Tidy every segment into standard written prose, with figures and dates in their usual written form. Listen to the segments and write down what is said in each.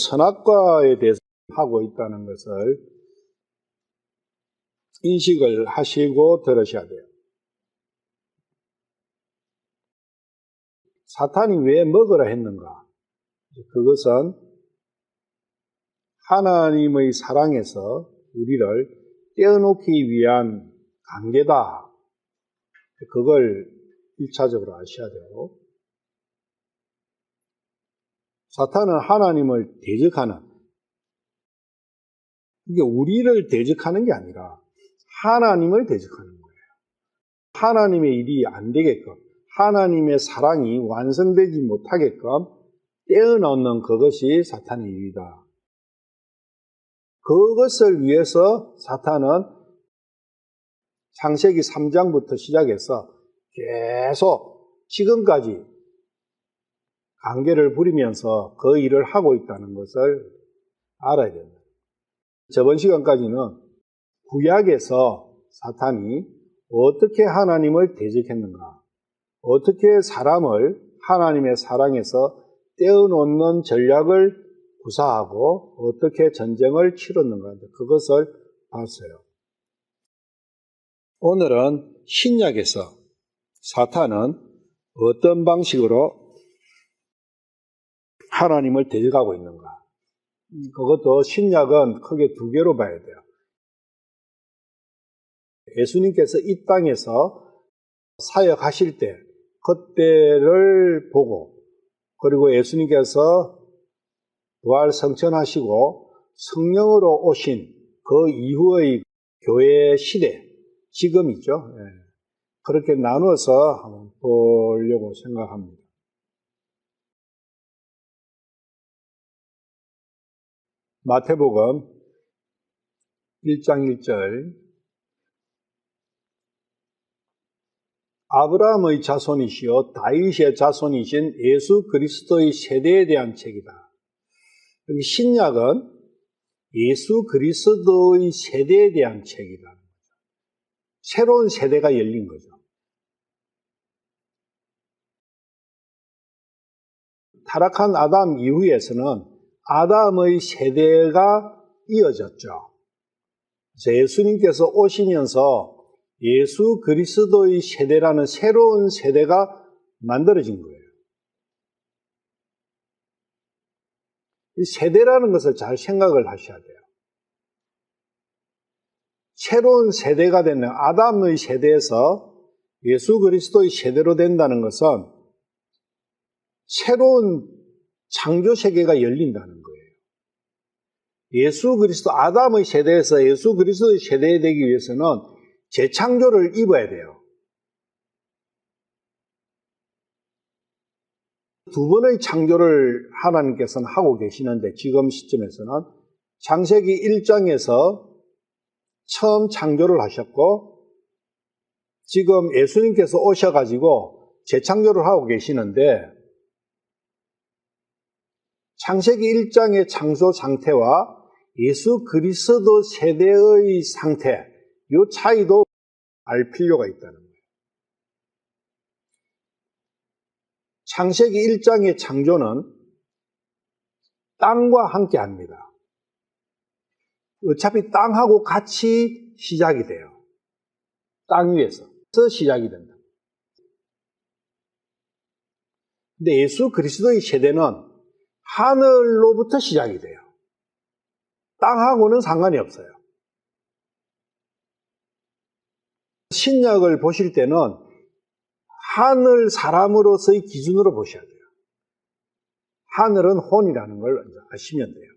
선악과에 대해서 하고 있다는 것을 인식을 하시고 들으셔야 돼요. 사탄이 왜 먹으라 했는가? 그것은 하나님의 사랑에서 우리를 떼어놓기 위한 관계다. 그걸 1차적으로 아셔야 돼요. 사탄은 하나님을 대적하는, 이게 우리를 대적하는 게 아니라 하나님을 대적하는 거예요. 하나님의 일이 안 되게끔, 하나님의 사랑이 완성되지 못하게끔 떼어놓는 그것이 사탄의 일이다. 그것을 위해서 사탄은 창세기 3장부터 시작해서 계속 지금까지 관계를 부리면서 그 일을 하고 있다는 것을 알아야 됩니다. 저번 시간까지는 구약에서 사탄이 어떻게 하나님을 대적했는가, 어떻게 사람을 하나님의 사랑에서 떼어놓는 전략을 구사하고 어떻게 전쟁을 치렀는가, 그것을 봤어요. 오늘은 신약에서 사탄은 어떤 방식으로 하나님을 대적하고 있는가. 그것도 신약은 크게 두 개로 봐야 돼요. 예수님께서 이 땅에서 사역하실 때 그때를 보고, 그리고 예수님께서 부활 성천하시고 성령으로 오신 그 이후의 교회 시대, 지금이죠. 그렇게 나누어서 한번 보려고 생각합니다. 마태복음 1장 1절, 아브라함의 자손이시요 다윗의 자손이신 예수 그리스도의 세대에 대한 책이다. 여기 신약은 예수 그리스도의 세대에 대한 책이다. 새로운 세대가 열린 거죠. 타락한 아담 이후에서는 아담의 세대가 이어졌죠. 그래서 예수님께서 오시면서 예수 그리스도의 세대라는 새로운 세대가 만들어진 거예요. 이 세대라는 것을 잘 생각을 하셔야 돼요. 새로운 세대가 되는 아담의 세대에서 예수 그리스도의 세대로 된다는 것은 새로운 창조 세계가 열린다는 거예요. 예수 그리스도, 아담의 세대에서 예수 그리스도의 세대에 되기 위해서는 재창조를 입어야 돼요. 두 번의 창조를 하나님께서는 하고 계시는데, 지금 시점에서는 창세기 1장에서 처음 창조를 하셨고, 지금 예수님께서 오셔가지고 재창조를 하고 계시는데, 창세기 1장의 창조 상태와 예수 그리스도 세대의 상태, 이 차이도 알 필요가 있다는 거예요. 창세기 1장의 창조는 땅과 함께 합니다. 어차피 땅하고 같이 시작이 돼요. 땅 위에서 시작이 된다. 근데 예수 그리스도의 세대는 하늘로부터 시작이 돼요. 땅하고는 상관이 없어요. 신약을 보실 때는 하늘 사람으로서의 기준으로 보셔야 돼요. 하늘은 혼이라는 걸 아시면 돼요.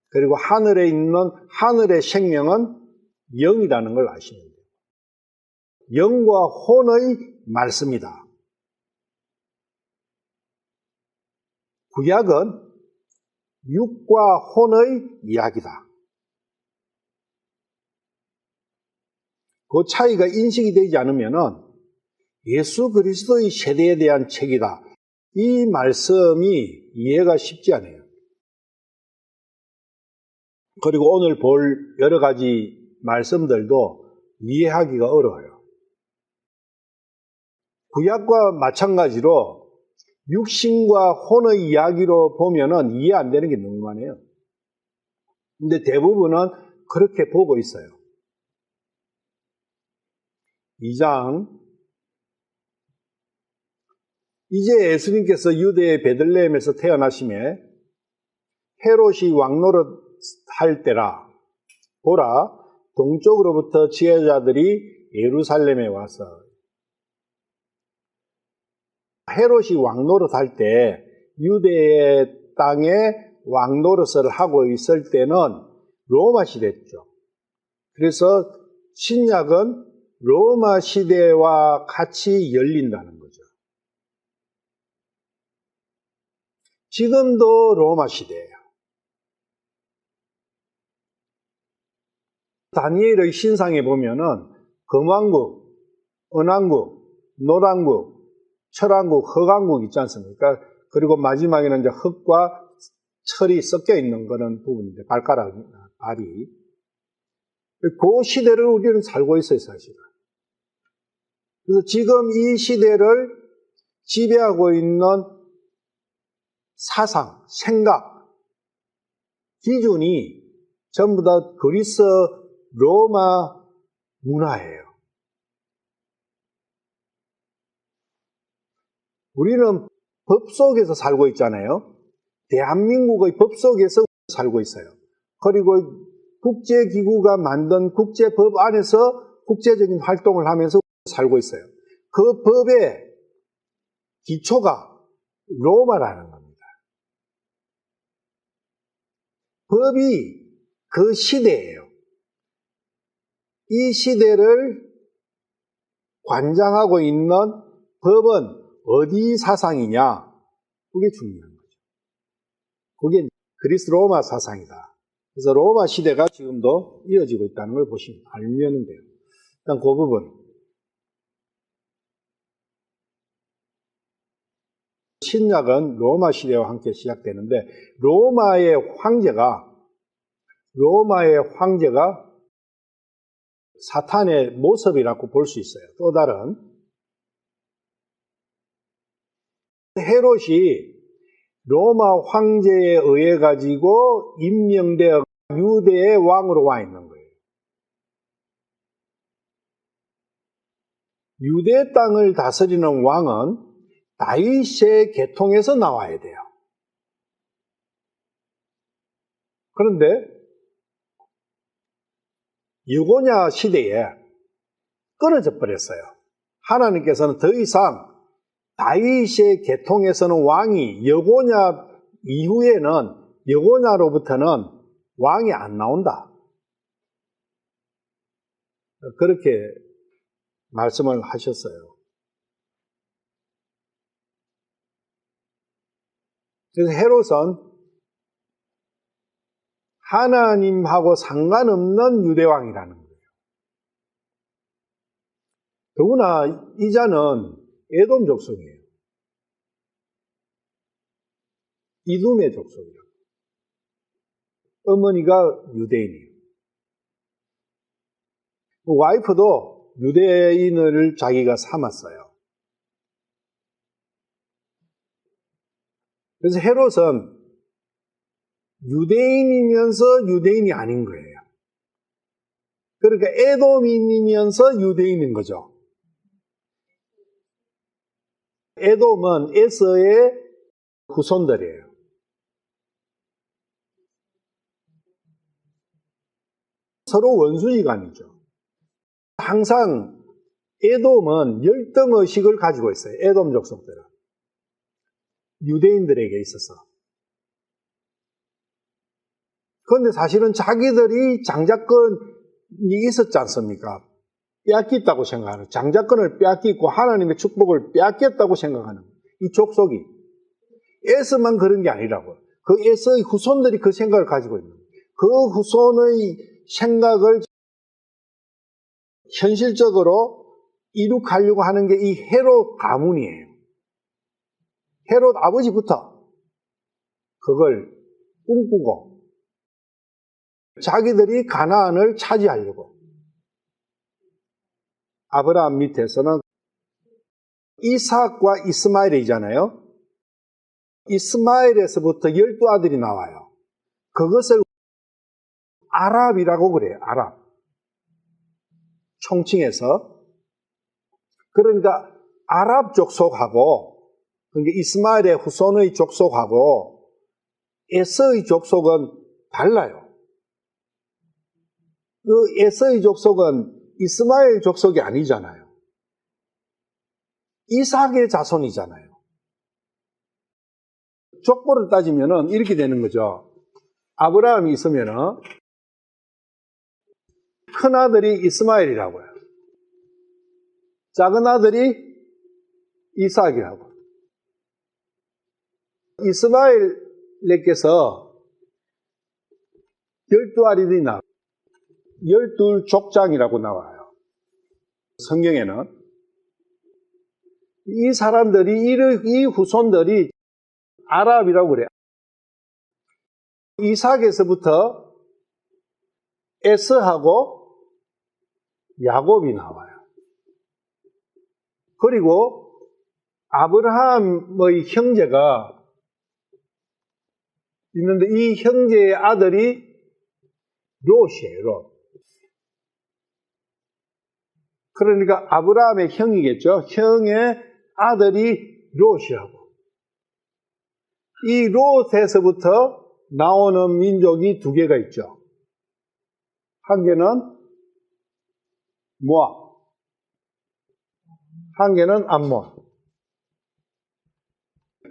그리고 하늘에 있는 하늘의 생명은 영이라는 걸 아시면 돼요. 영과 혼의 말씀이다. 구약은 육과 혼의 이야기다. 그 차이가 인식이 되지 않으면 예수 그리스도의 세대에 대한 책이다, 이 말씀이 이해가 쉽지 않아요. 그리고 오늘 볼 여러 가지 말씀들도 이해하기가 어려워요. 구약과 마찬가지로 육신과 혼의 이야기로 보면은 이해 안 되는 게 너무 많아요. 근데 대부분은 그렇게 보고 있어요. 2장. 이제 예수님께서 유대의 베들레헴에서 태어나심에 헤롯이 왕노릇 할 때라. 보라, 동쪽으로부터 지혜자들이 예루살렘에 와서. 헤롯이 왕노릇 할 때 유대의 땅에 왕노릇을 하고 있을 때는 로마 시대였죠. 그래서 신약은 로마 시대와 같이 열린다는 거죠. 지금도 로마 시대예요. 다니엘의 신상에 보면은 금왕국, 은왕국, 노랑국, 철왕국, 흑왕국 있지 않습니까? 그리고 마지막에는 이제 흙과 철이 섞여 있는 그런 부분인데, 발가락, 발이. 그 시대를 우리는 살고 있어요, 사실은. 그래서 지금 이 시대를 지배하고 있는 사상, 생각, 기준이 전부 다 그리스, 로마 문화예요. 우리는 법 속에서 살고 있잖아요. 대한민국의 법 속에서 살고 있어요. 그리고 국제기구가 만든 국제법 안에서 국제적인 활동을 하면서 살고 있어요. 그 법의 기초가 로마라는 겁니다. 법이 그 시대예요. 이 시대를 관장하고 있는 법은 어디 사상이냐? 그게 중요한 거죠. 그게 그리스 로마 사상이다. 그래서 로마 시대가 지금도 이어지고 있다는 걸 알면 돼요. 일단 그 부분. 신약은 로마 시대와 함께 시작되는데, 로마의 황제가 사탄의 모습이라고 볼 수 있어요. 또 다른 헤롯이 로마 황제에 의해 가지고 임명되어 유대의 왕으로 와 있는 거예요. 유대 땅을 다스리는 왕은 다윗의 계통에서 나와야 돼요. 그런데 유고냐 시대에 끊어져 버렸어요. 하나님께서는 더 이상 다윗의 계통에서는 왕이 여고냐 이후에는 여고냐로부터는 왕이 안 나온다. 그렇게 말씀을 하셨어요. 그래서 헤롯은 하나님하고 상관없는 유대왕이라는 거예요. 더구나 이자는 에돔 족속이에요. 이둠의 족속이에요. 어머니가 유대인이에요. 와이프도 유대인을 자기가 삼았어요. 그래서 헤롯은 유대인이면서 유대인이 아닌 거예요. 그러니까 에돔인이면서 유대인인 거죠. 에돔은 에서의 후손들이에요. 서로 원수지간이죠. 항상 에돔은 열등의식을 가지고 있어요. 에돔 족속들은. 유대인들에게 있어서. 그런데 사실은 자기들이 장자권이 있었지 않습니까? 빼앗겼다고 생각하는, 장자권을 빼앗기고 하나님의 축복을 빼앗겼다고 생각하는 이 족속이 에서만 그런 게 아니라고요. 그 에서의 후손들이 그 생각을 가지고 있는 거예요. 그 후손의 생각을 현실적으로 이룩하려고 하는 게 이 헤롯 가문이에요. 헤롯 아버지부터 그걸 꿈꾸고 자기들이 가나안을 차지하려고. 아브라함 밑에서는 이삭과 이스마엘이잖아요. 이스마엘에서부터 12아들이 나와요. 그것을 아랍이라고 그래요. 아랍. 총칭해서. 그러니까 아랍 족속하고, 그러니까 이스마엘의 후손의 족속하고 에서의 족속은 달라요. 그 에서의 족속은 이스마엘 족속이 아니잖아요. 이삭의 자손이잖아요. 족보를 따지면은 이렇게 되는 거죠. 아브라함이 있으면은 큰 아들이 이스마엘이라고요. 작은 아들이 이삭이라고. 이스마엘에게서 12아들이 나와요. 12족장이라고 나와요. 성경에는. 이 사람들이, 이 후손들이 아랍이라고 그래요. 이삭에서부터 에서하고 야곱이 나와요. 그리고 아브라함의 형제가 있는데 이 형제의 아들이 롯이에요. 롯. 그러니까 아브라함의 형이겠죠. 형의 아들이 롯이라고. 이 롯에서부터 나오는 민족이 두 개가 있죠. 한 개는 모압, 한 개는 암몬.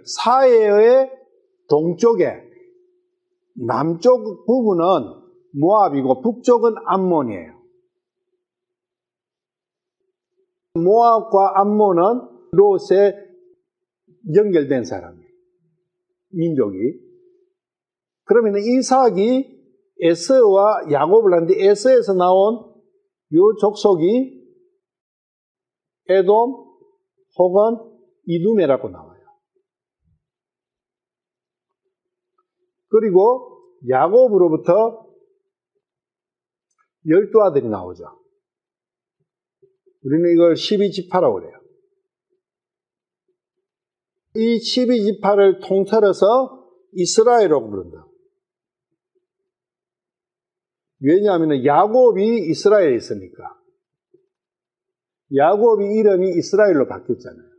사해의 동쪽에 남쪽 부분은 모압이고 북쪽은 암몬이에요. 모압과 암몬은 롯에 연결된 사람이에요. 민족이. 그러면 이삭이 에서와 야곱을 하는데 에서에서 나온 이 족속이 에돔 혹은 이두메라고 나와요. 그리고 야곱으로부터 12아들이 나오죠. 우리는 이걸 12지파라고 그래요. 이 12지파를 통틀어서 이스라엘이라고 부른다. 왜냐하면 야곱이 이스라엘에 있으니까. 야곱이 이름이 이스라엘로 바뀌었잖아요.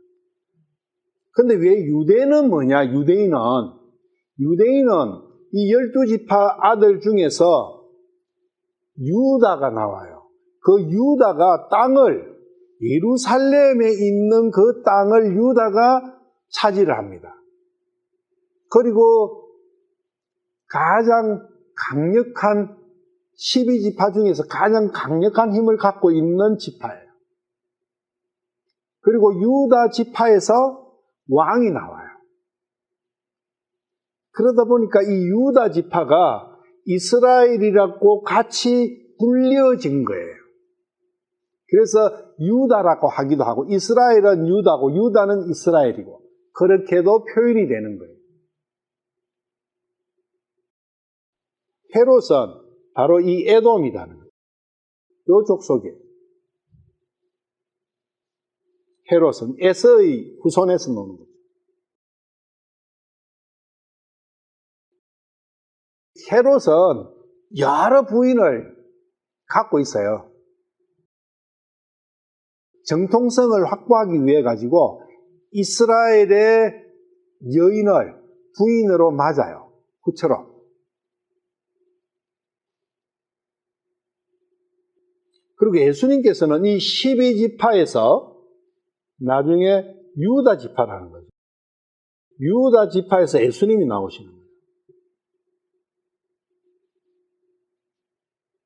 근데 왜 유대는 뭐냐? 유대인은 이 12지파 아들 중에서 유다가 나와요. 그 유다가 땅을, 예루살렘에 있는 그 땅을 유다가 차지를 합니다. 그리고 가장 강력한 12지파 중에서 가장 강력한 힘을 갖고 있는 지파예요. 그리고 유다 지파에서 왕이 나와요. 그러다 보니까 이 유다 지파가 이스라엘이라고 같이 불려진 거예요. 그래서 유다라고 하기도 하고 이스라엘은 유다고 유다는 이스라엘이고 그렇게도 표현이 되는 거예요. 헤롯은 바로 이 에돔이라는 거예요. 요 족속이에요. 헤롯은 에서의 후손에서 나오는 거죠. 헤롯은 여러 부인을 갖고 있어요. 정통성을 확보하기 위해 가지고 이스라엘의 여인을 부인으로 맞아요. 그처럼. 그리고 예수님께서는 이 12지파에서 나중에 유다 지파라는 거죠. 유다 지파에서 예수님이 나오시는 거예요.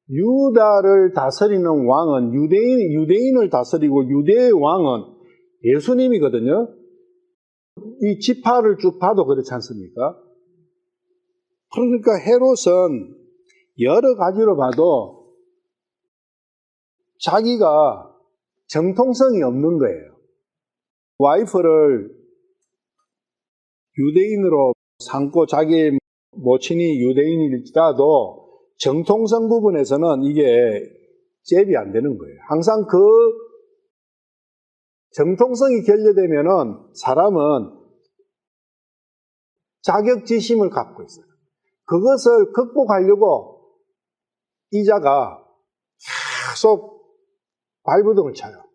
유다를 다스리는 왕은 유대인을 다스리고 유대의 왕은 예수님이거든요. 이 지파를 쭉 봐도 그렇지 않습니까? 그러니까 헤롯은 여러 가지로 봐도 자기가 정통성이 없는 거예요. 와이프를 유대인으로 삼고 자기 모친이 유대인일지라도 정통성 부분에서는 이게 잽이 안 되는 거예요. 항상 그 정통성이 결여되면은 사람은 자격지심을 갖고 있어요. 그것을 극복하려고 이자가 계속 발버둥을 쳐요.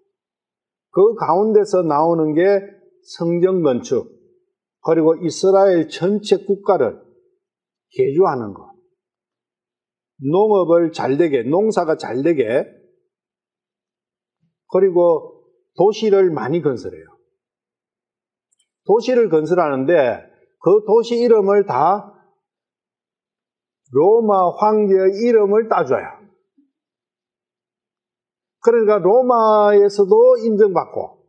그 가운데서 나오는 게 성전 건축, 그리고 이스라엘 전체 국가를 개조하는 것, 농업을 잘되게, 농사가 잘되게, 그리고 도시를 많이 건설해요. 도시를 건설하는데 그 도시 이름을 다 로마 황제의 이름을 따줘요. 그러니까 로마에서도 인정받고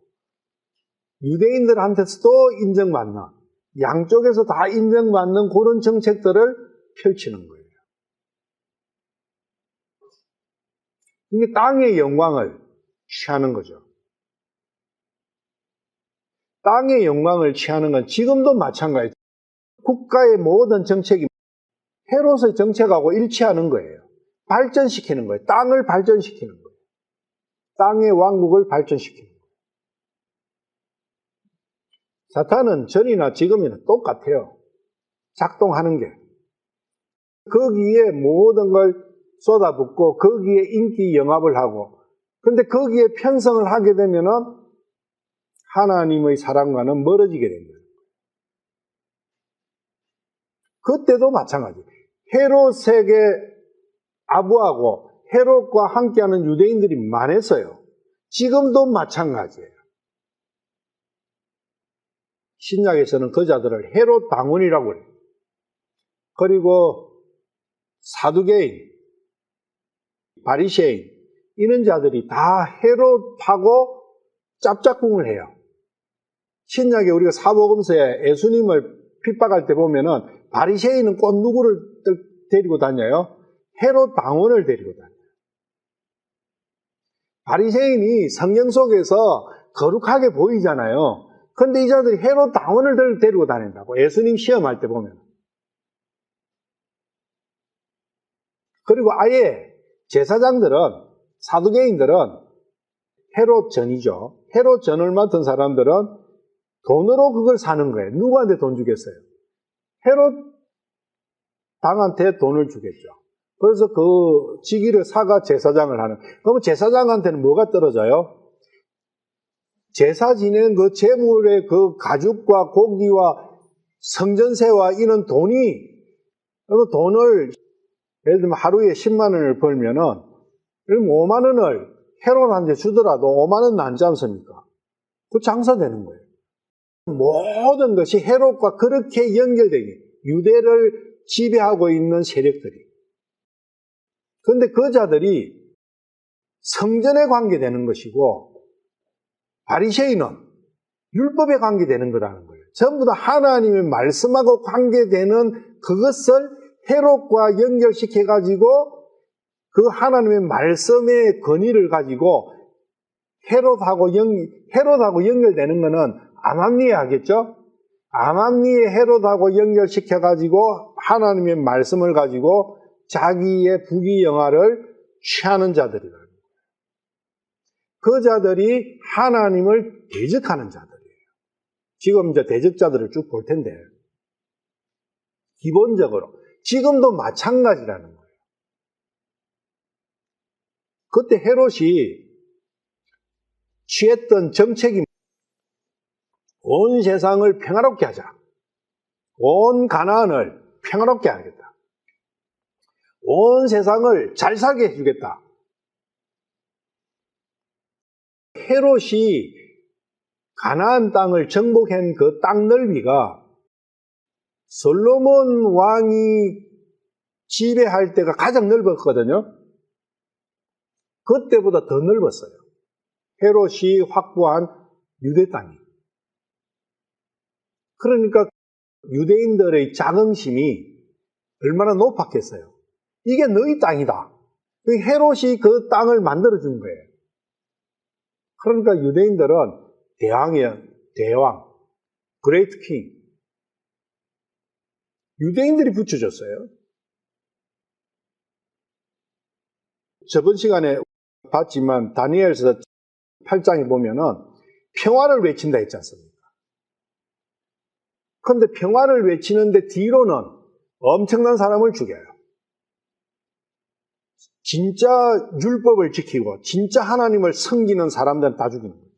유대인들한테서도 인정받는, 양쪽에서 다 인정받는 그런 정책들을 펼치는 거예요. 이게 땅의 영광을 취하는 거죠. 땅의 영광을 취하는 건 지금도 마찬가지예요. 국가의 모든 정책이 헤롯의 정책하고 일치하는 거예요. 발전시키는 거예요. 땅을 발전시키는 거예요. 땅의 왕국을 발전시키는 거예요. 사탄은 전이나 지금이나 똑같아요. 작동하는 게. 거기에 모든 걸 쏟아붓고 거기에 인기 영합을 하고, 근데 거기에 편성을 하게 되면은 하나님의 사랑과는 멀어지게 됩니다. 그때도 마찬가지예요. 헤롯에게 아부하고 헤롯과 함께하는 유대인들이 많았어요. 지금도 마찬가지예요. 신약에서는 그 자들을 헤롯 당원이라고 해요. 그리고 사두개인, 바리새인 이런 자들이 다 헤롯하고 짭짝꿍을 해요. 신약에 우리가 사복음서에 예수님을 핍박할 때 보면은 바리새인은 꼭 누구를 데리고 다녀요? 헤롯 당원을 데리고 다녀요. 바리새인이 성경 속에서 거룩하게 보이잖아요. 근데 이 자들이 헤롯 당원을 데리고 다닌다고, 예수님 시험할 때 보면. 그리고 아예 제사장들은, 사두개인들은 헤롯 전이죠. 헤롯 전을 맡은 사람들은 돈으로 그걸 사는 거예요. 누구한테 돈 주겠어요? 헤롯 당한테 돈을 주겠죠. 그래서 그 직위를 사가 제사장을 하는. 그러면 제사장한테는 뭐가 떨어져요? 제사 지낸 그 재물의 그 가죽과 고기와 성전세와 이런 돈이, 그 돈을 예를 들면 하루에 10만 원을 벌면은 5만 원을 헤롯한테 주더라도 5만 원 남지 않습니까? 그 장사되는 거예요. 모든 것이 헤롯과 그렇게 연결되게, 유대를 지배하고 있는 세력들이. 그런데 그 자들이 성전에 관계되는 것이고 바리새인은 율법에 관계되는 거라는 거예요. 전부 다 하나님의 말씀하고 관계되는 그것을 헤롯과 연결시켜가지고 그 하나님의 말씀의 권위를 가지고 헤롯하고 연결되는 것은 아맘리에 하겠죠? 아맘리에 헤롯하고 연결시켜가지고 하나님의 말씀을 가지고 자기의 부귀영화를 취하는 자들이라는 거예요. 그 자들이 하나님을 대적하는 자들이에요. 지금 이제 대적자들을 쭉 볼 텐데, 기본적으로 지금도 마찬가지라는 거예요. 그때 헤롯이 취했던 정책이 온 세상을 평화롭게 하자. 온 가나안을 평화롭게 하겠다. 온 세상을 잘 살게 해주겠다. 헤롯이 가나안 땅을 정복한 그 땅 넓이가 솔로몬 왕이 지배할 때가 가장 넓었거든요. 그때보다 더 넓었어요. 헤롯이 확보한 유대 땅이. 그러니까 유대인들의 자긍심이 얼마나 높았겠어요. 이게 너희 땅이다. 헤롯이 그 땅을 만들어준 거예요. 그러니까 유대인들은 대왕, 그레이트 킹. 유대인들이 붙여줬어요. 저번 시간에 봤지만 다니엘서 8장에 보면은 평화를 외친다 했지 않습니까? 그런데 평화를 외치는데 뒤로는 엄청난 사람을 죽여요. 진짜 율법을 지키고 진짜 하나님을 섬기는 사람들은 다 죽이는 거예요.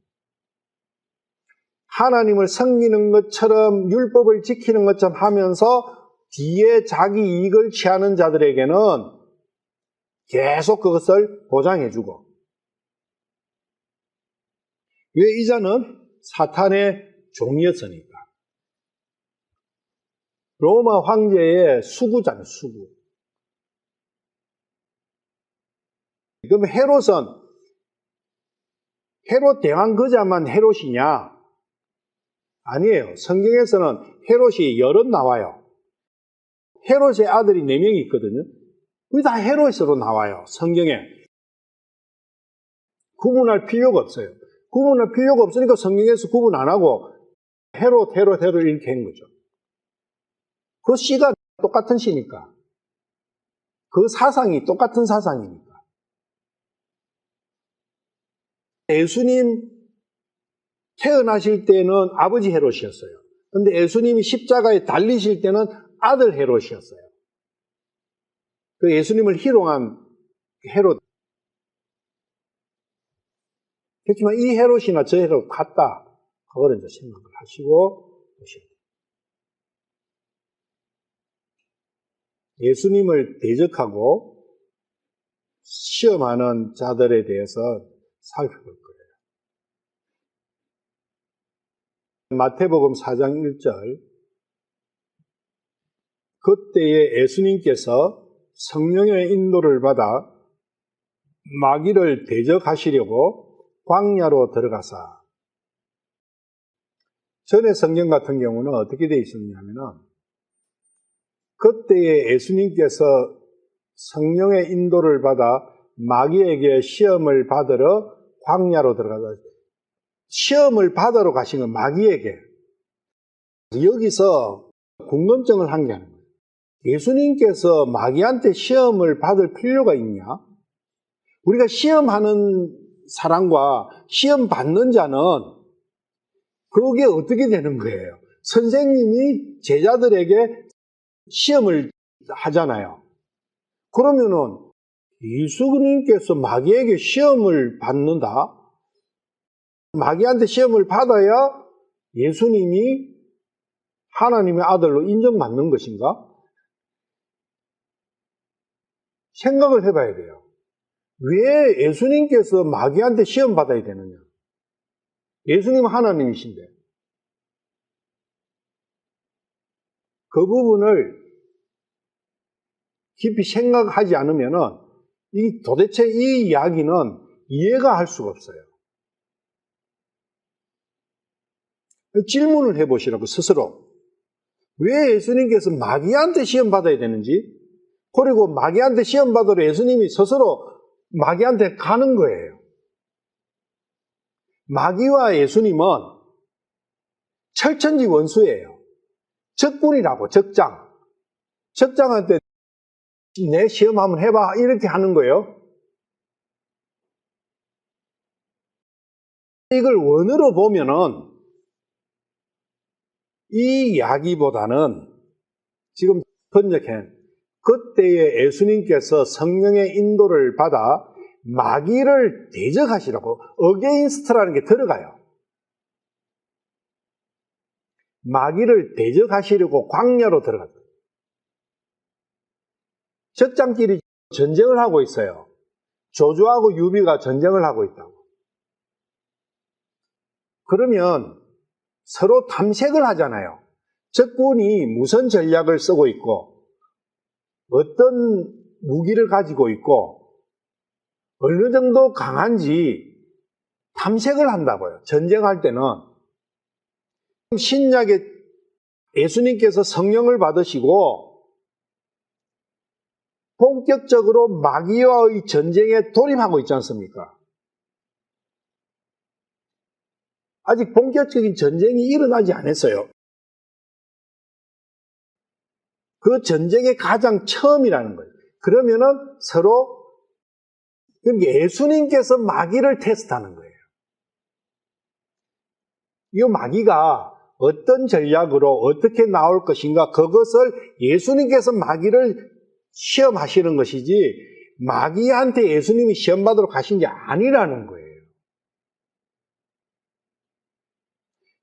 하나님을 섬기는 것처럼 율법을 지키는 것처럼 하면서 뒤에 자기 이익을 취하는 자들에게는 계속 그것을 보장해주고, 왜? 이 자는 사탄의 종이었으니까. 로마 황제의 수구잖아요, 수구. 그럼 헤롯 대왕 거자만 헤롯이냐? 아니에요. 성경에서는 헤롯이 여럿 나와요. 헤롯의 아들이 4명이 있거든요. 그게 다 헤롯으로 나와요, 성경에. 구분할 필요가 없어요. 구분할 필요가 없으니까 성경에서 구분 안 하고 헤롯 이렇게 한 거죠. 그 씨가 똑같은 씨니까. 그 사상이 똑같은 사상이니까. 예수님 태어나실 때는 아버지 헤롯이었어요. 그런데 예수님이 십자가에 달리실 때는 아들 헤롯이었어요. 그 예수님을 희롱한 헤롯. 그렇지만 이 헤롯이나 저 헤롯 같다. 그걸 이제 생각을 하시고 보셔야 돼요. 예수님을 대적하고 시험하는 자들에 대해서 살펴볼 거예요. 마태복음 4장 1절. 그때에 예수님께서 성령의 인도를 받아 마귀를 대적하시려고 광야로 들어가사. 전에 성경 같은 경우는 어떻게 되어 있었냐면은, 그때에 예수님께서 성령의 인도를 받아 마귀에게 시험을 받으러 광야로 들어가서, 시험을 받으러 가신 건 마귀에게. 여기서 궁금증을 한 게 아니에요. 예수님께서 마귀한테 시험을 받을 필요가 있냐? 우리가 시험하는 사람과 시험 받는 자는 그게 어떻게 되는 거예요? 선생님이 제자들에게 시험을 하잖아요. 그러면은 예수님께서 마귀에게 시험을 받는다? 마귀한테 시험을 받아야 예수님이 하나님의 아들로 인정받는 것인가? 생각을 해봐야 돼요. 왜 예수님께서 마귀한테 시험 받아야 되느냐? 예수님은 하나님이신데. 그 부분을 깊이 생각하지 않으면은 도대체 이 이야기는 이해가 할 수가 없어요. 질문을 해보시라고, 스스로. 왜 예수님께서 마귀한테 시험 받아야 되는지, 그리고 마귀한테 시험 받으러 예수님이 스스로 마귀한테 가는 거예요. 마귀와 예수님은 철천지 원수예요. 적군이라고, 적장. 적장한테 내 시험 한번 해봐, 이렇게 하는 거예요. 이걸 원으로 보면은 이 이야기보다는 지금 번역한 그때에 예수님께서 성령의 인도를 받아 마귀를 대적하시라고, 어게인스트라는 게 들어가요. 마귀를 대적하시려고 광야로 들어갔다. 적장끼리 전쟁을 하고 있어요. 조주하고 유비가 전쟁을 하고 있다고. 그러면 서로 탐색을 하잖아요. 적군이 무슨 전략을 쓰고 있고, 어떤 무기를 가지고 있고, 어느 정도 강한지 탐색을 한다고요. 전쟁할 때는. 신약에 예수님께서 성령을 받으시고 본격적으로 마귀와의 전쟁에 돌입하고 있지 않습니까? 아직 본격적인 전쟁이 일어나지 않았어요. 그 전쟁의 가장 처음이라는 거예요. 그러면은 서로 예수님께서 마귀를 테스트하는 거예요. 이 마귀가 어떤 전략으로 어떻게 나올 것인가, 그것을 예수님께서 마귀를 시험하시는 것이지 마귀한테 예수님이 시험받으러 가신 게 아니라는 거예요.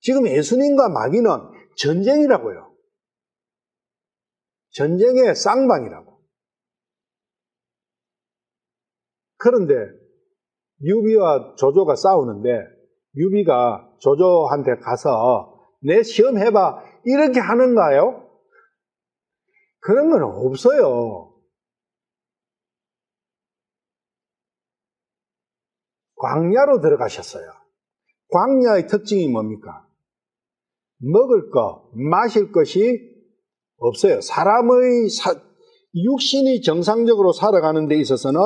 지금 예수님과 마귀는 전쟁이라고요. 전쟁의 쌍방이라고. 그런데 유비와 조조가 싸우는데 유비가 조조한테 가서 내 시험해봐 이렇게 하는가요? 그런 건 없어요. 광야로 들어가셨어요. 광야의 특징이 뭡니까? 먹을 것, 마실 것이 없어요. 사람의 육신이 정상적으로 살아가는 데 있어서는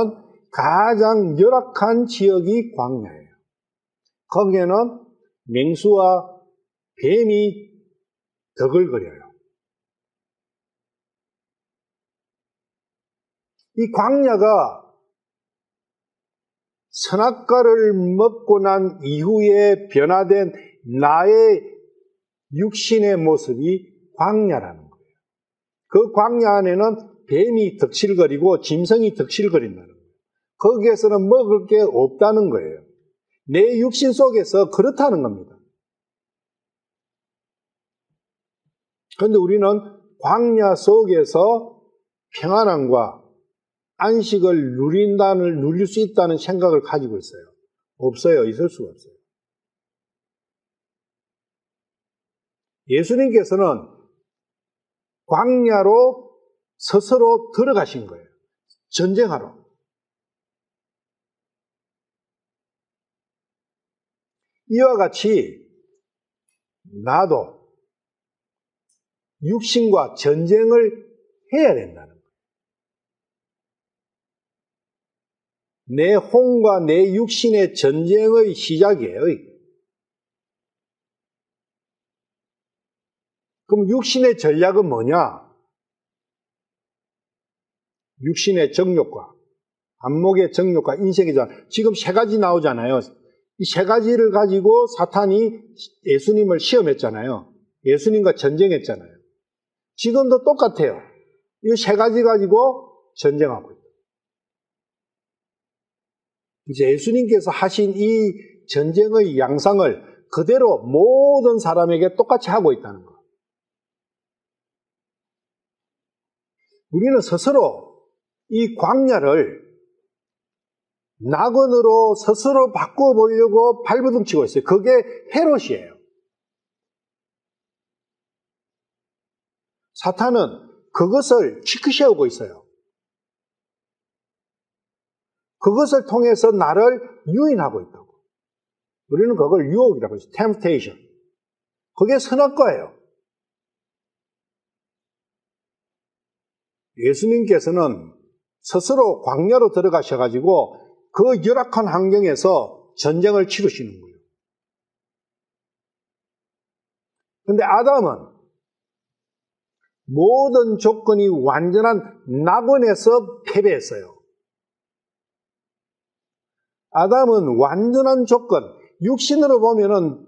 가장 열악한 지역이 광야예요. 거기에는 맹수와 뱀이 더글거려요. 이 광야가 선악과를 먹고 난 이후에 변화된 나의 육신의 모습이 광야라는 거예요. 그 광야 안에는 뱀이 덕실거리고 짐승이 덕실거린다는 거예요. 거기에서는 먹을 게 없다는 거예요. 내 육신 속에서 그렇다는 겁니다. 그런데 우리는 광야 속에서 평안함과 안식을 누릴 수 있다는 생각을 가지고 있어요. 없어요. 있을 수가 없어요. 예수님께서는 광야로 스스로 들어가신 거예요. 전쟁하러. 이와 같이 나도 육신과 전쟁을 해야 된다는 거예요. 내 혼과 내 육신의 전쟁의 시작이에요. 그럼 육신의 전략은 뭐냐? 육신의 정욕과 안목의 정욕과 인생의 전 지금 세 가지 나오잖아요. 이 세 가지를 가지고 사탄이 예수님을 시험했잖아요. 예수님과 전쟁했잖아요. 지금도 똑같아요. 이 세 가지 가지고 전쟁하고 있다. 이제 예수님께서 하신 이 전쟁의 양상을 그대로 모든 사람에게 똑같이 하고 있다는 거. 우리는 스스로 이 광야를 낙원으로 스스로 바꿔보려고 발버둥치고 있어요. 그게 헤롯이에요. 사탄은 그것을 치크시하고 있어요. 그것을 통해서 나를 유인하고 있다고. 우리는 그걸 유혹이라고 해서 temptation. 그게 선악과예요. 예수님께서는 스스로 광야로 들어가셔가지고 그 열악한 환경에서 전쟁을 치르시는 거예요. 그런데 아담은 모든 조건이 완전한 낙원에서 패배했어요. 아담은 완전한 조건, 육신으로 보면은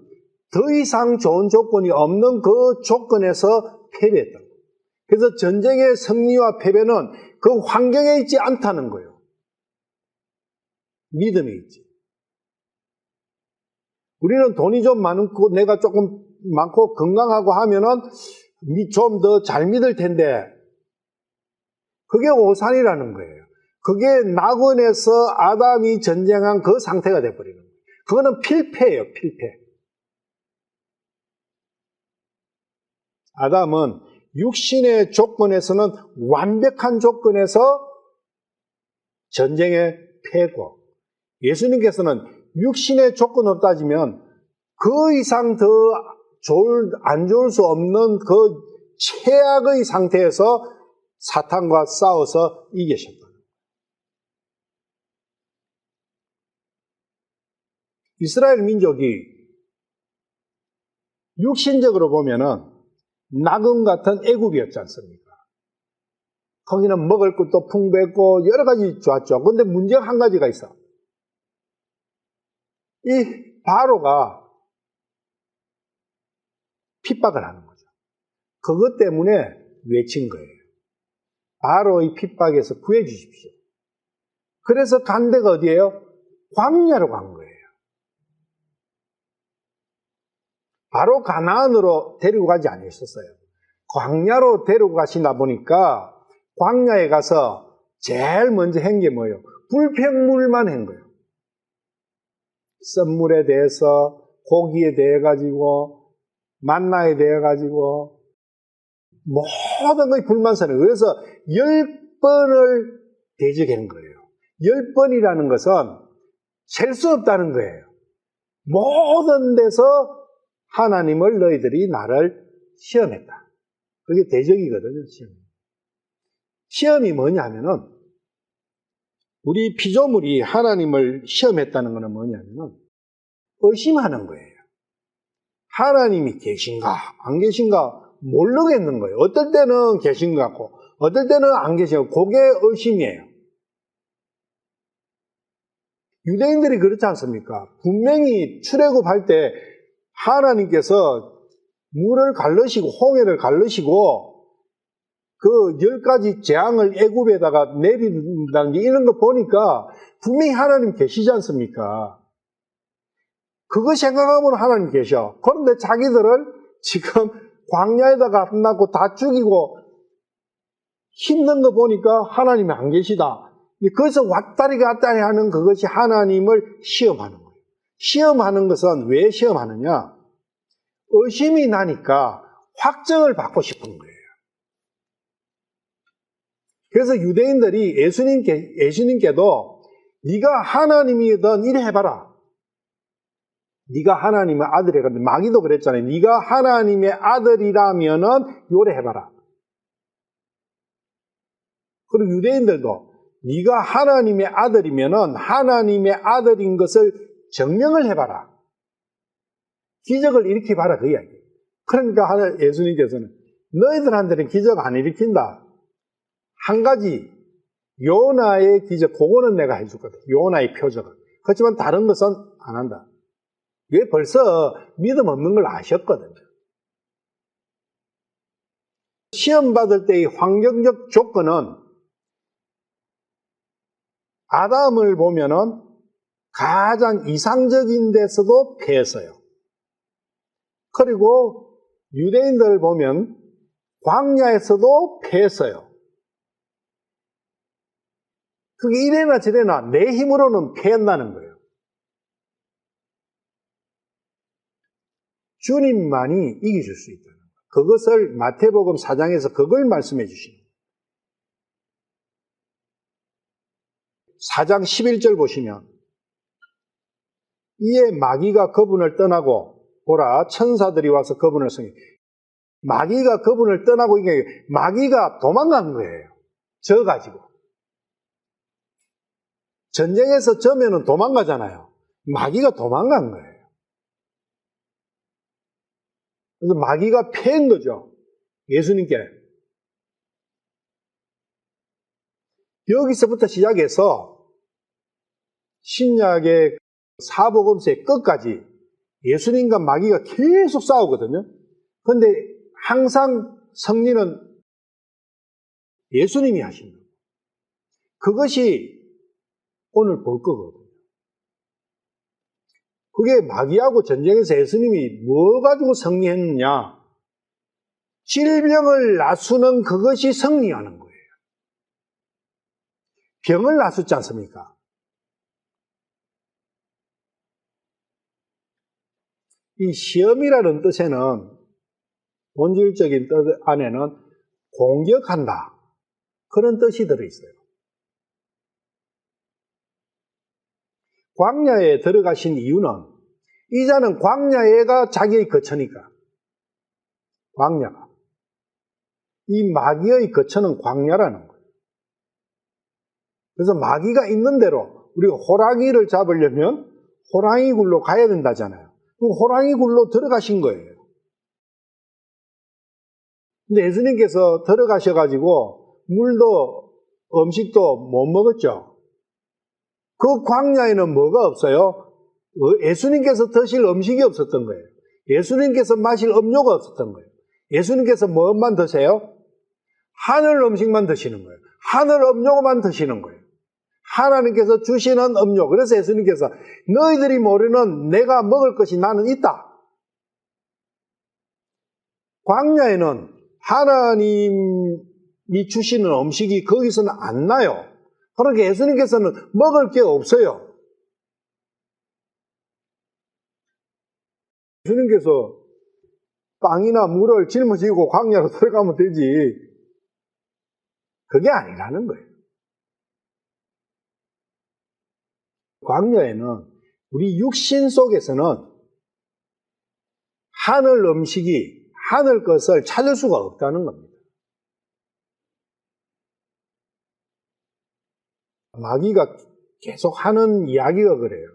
더 이상 좋은 조건이 없는 그 조건에서 패배했다. 그래서 전쟁의 승리와 패배는 그 환경에 있지 않다는 거예요. 믿음에 있지. 우리는 돈이 좀 많고 내가 조금 많고 건강하고 하면은 좀 더 잘 믿을 텐데 그게 오산이라는 거예요. 그게 낙원에서 아담이 전쟁한 그 상태가 돼버리는 거예요. 그거는 필패예요. 필패. 아담은 육신의 조건에서는 완벽한 조건에서 전쟁에 패고 예수님께서는 육신의 조건으로 따지면 그 이상 더 안 좋을 수 없는 그 최악의 상태에서 사탄과 싸워서 이기셨다. 이스라엘 민족이 육신적으로 보면은 낙원 같은 애굽이었지 않습니까? 거기는 먹을 것도 풍부했고 여러 가지 좋았죠. 그런데 문제가 한 가지가 있어. 이 바로가 핍박을 하는 거죠. 그것 때문에 외친 거예요. 바로 이 핍박에서 구해 주십시오. 그래서 간 데가 어디예요? 광야로 간 거예요. 바로 가나안으로 데리고 가지 않으셨어요. 광야로 데리고 가시다 보니까 광야에 가서 제일 먼저 한 게 뭐예요? 불평물만 한 거예요. 썬물에 대해서, 고기에 대해 가지고, 만나에 대해 가지고 모든 것이 불만사는. 그래서 10번을 대적한 거예요. 10번이라는 것은 셀 수 없다는 거예요. 모든 데서 하나님을 너희들이 나를 시험했다. 그게 대적이거든요. 시험이 뭐냐면은, 우리 피조물이 하나님을 시험했다는 것은 뭐냐면은 의심하는 거예요. 하나님이 계신가 안 계신가 모르겠는 거예요. 어떨 때는 계신 것 같고 어떨 때는 안 계시고, 그게 의심이에요. 유대인들이 그렇지 않습니까? 분명히 출애굽할 때 하나님께서 물을 갈르시고 홍해를 갈르시고 그 10가지 재앙을 애굽에다가 내린다는 게, 이런 거 보니까 분명히 하나님 계시지 않습니까? 그거 생각하면 하나님 계셔. 그런데 자기들은 지금 광야에다가 끝나고 다 죽이고 힘든 거 보니까 하나님이 안 계시다. 그래서 왔다리 갔다리 하는 그것이 하나님을 시험하는 거예요. 시험하는 것은 왜 시험하느냐? 의심이 나니까 확정을 받고 싶은 거예요. 그래서 유대인들이 예수님께도 네가 하나님이든 이래 해봐라. 네가 하나님의 아들이라. 마귀도 그랬잖아요. 네가 하나님의 아들이라면은 요래 해봐라. 그리고 유대인들도 네가 하나님의 아들이면은 하나님의 아들인 것을 증명을 해봐라. 기적을 일으켜봐라, 그 이야기. 그러니까 예수님께서는 너희들한테는 기적 안 일으킨다. 한 가지, 요나의 기적, 그거는 내가 해줄 거다. 요나의 표적은. 그렇지만 다른 것은 안 한다. 왜? 벌써 믿음 없는 걸 아셨거든요. 시험 받을 때의 환경적 조건은 아담을 보면은 가장 이상적인 데서도 패했어요. 그리고 유대인들을 보면 광야에서도 패했어요. 그게 이래나 저래나 내 힘으로는 패한다는 거예요. 주님만이 이기실 수 있다는 거예요. 그것을 마태복음 4장에서 그걸 말씀해 주시는 거예요. 4장 11절 보시면, 이에 마귀가 그분을 떠나고 보라 천사들이 와서 그분을 섬기고. 마귀가 그분을 떠나고, 이게 마귀가 도망간 거예요. 져가지고. 전쟁에서 져면은 도망가잖아요. 마귀가 도망간 거예요. 그래서 마귀가 패한 거죠. 예수님께. 여기서부터 시작해서 신약의 사복음서의 끝까지 예수님과 마귀가 계속 싸우거든요. 그런데 항상 승리는 예수님이 하신 거예요. 그것이 오늘 볼 거거든요. 그게 마귀하고 전쟁에서 예수님이 뭐 가지고 승리했느냐? 질병을 낫수는 그것이 승리하는 거예요. 병을 낫수지 않습니까? 이 시험이라는 뜻에는, 본질적인 뜻 안에는 공격한다, 그런 뜻이 들어있어요. 광야에 들어가신 이유는, 이자는 광야가 자기의 거처니까. 광야가. 이 마귀의 거처는 광야라는 거예요. 그래서 마귀가 있는 대로 우리가 호랑이를 잡으려면 호랑이 굴로 가야 된다잖아요. 그럼 호랑이 굴로 들어가신 거예요. 근데 예수님께서 들어가셔가지고 물도 음식도 못 먹었죠. 그 광야에는 뭐가 없어요? 예수님께서 드실 음식이 없었던 거예요. 예수님께서 마실 음료가 없었던 거예요. 예수님께서 뭐만 드세요? 하늘 음식만 드시는 거예요. 하늘 음료만 드시는 거예요. 하나님께서 주시는 음료. 그래서 예수님께서 너희들이 모르는 내가 먹을 것이 나는 있다. 광야에는 하나님이 주시는 음식이 거기서는 안 나요. 그러니까 예수님께서는 먹을 게 없어요. 예수님께서 빵이나 물을 짊어지고 광야로 들어가면 되지. 그게 아니라는 거예요. 광야에는 우리 육신 속에서는 하늘 음식이, 하늘 것을 찾을 수가 없다는 겁니다. 마귀가 계속 하는 이야기가 그래요.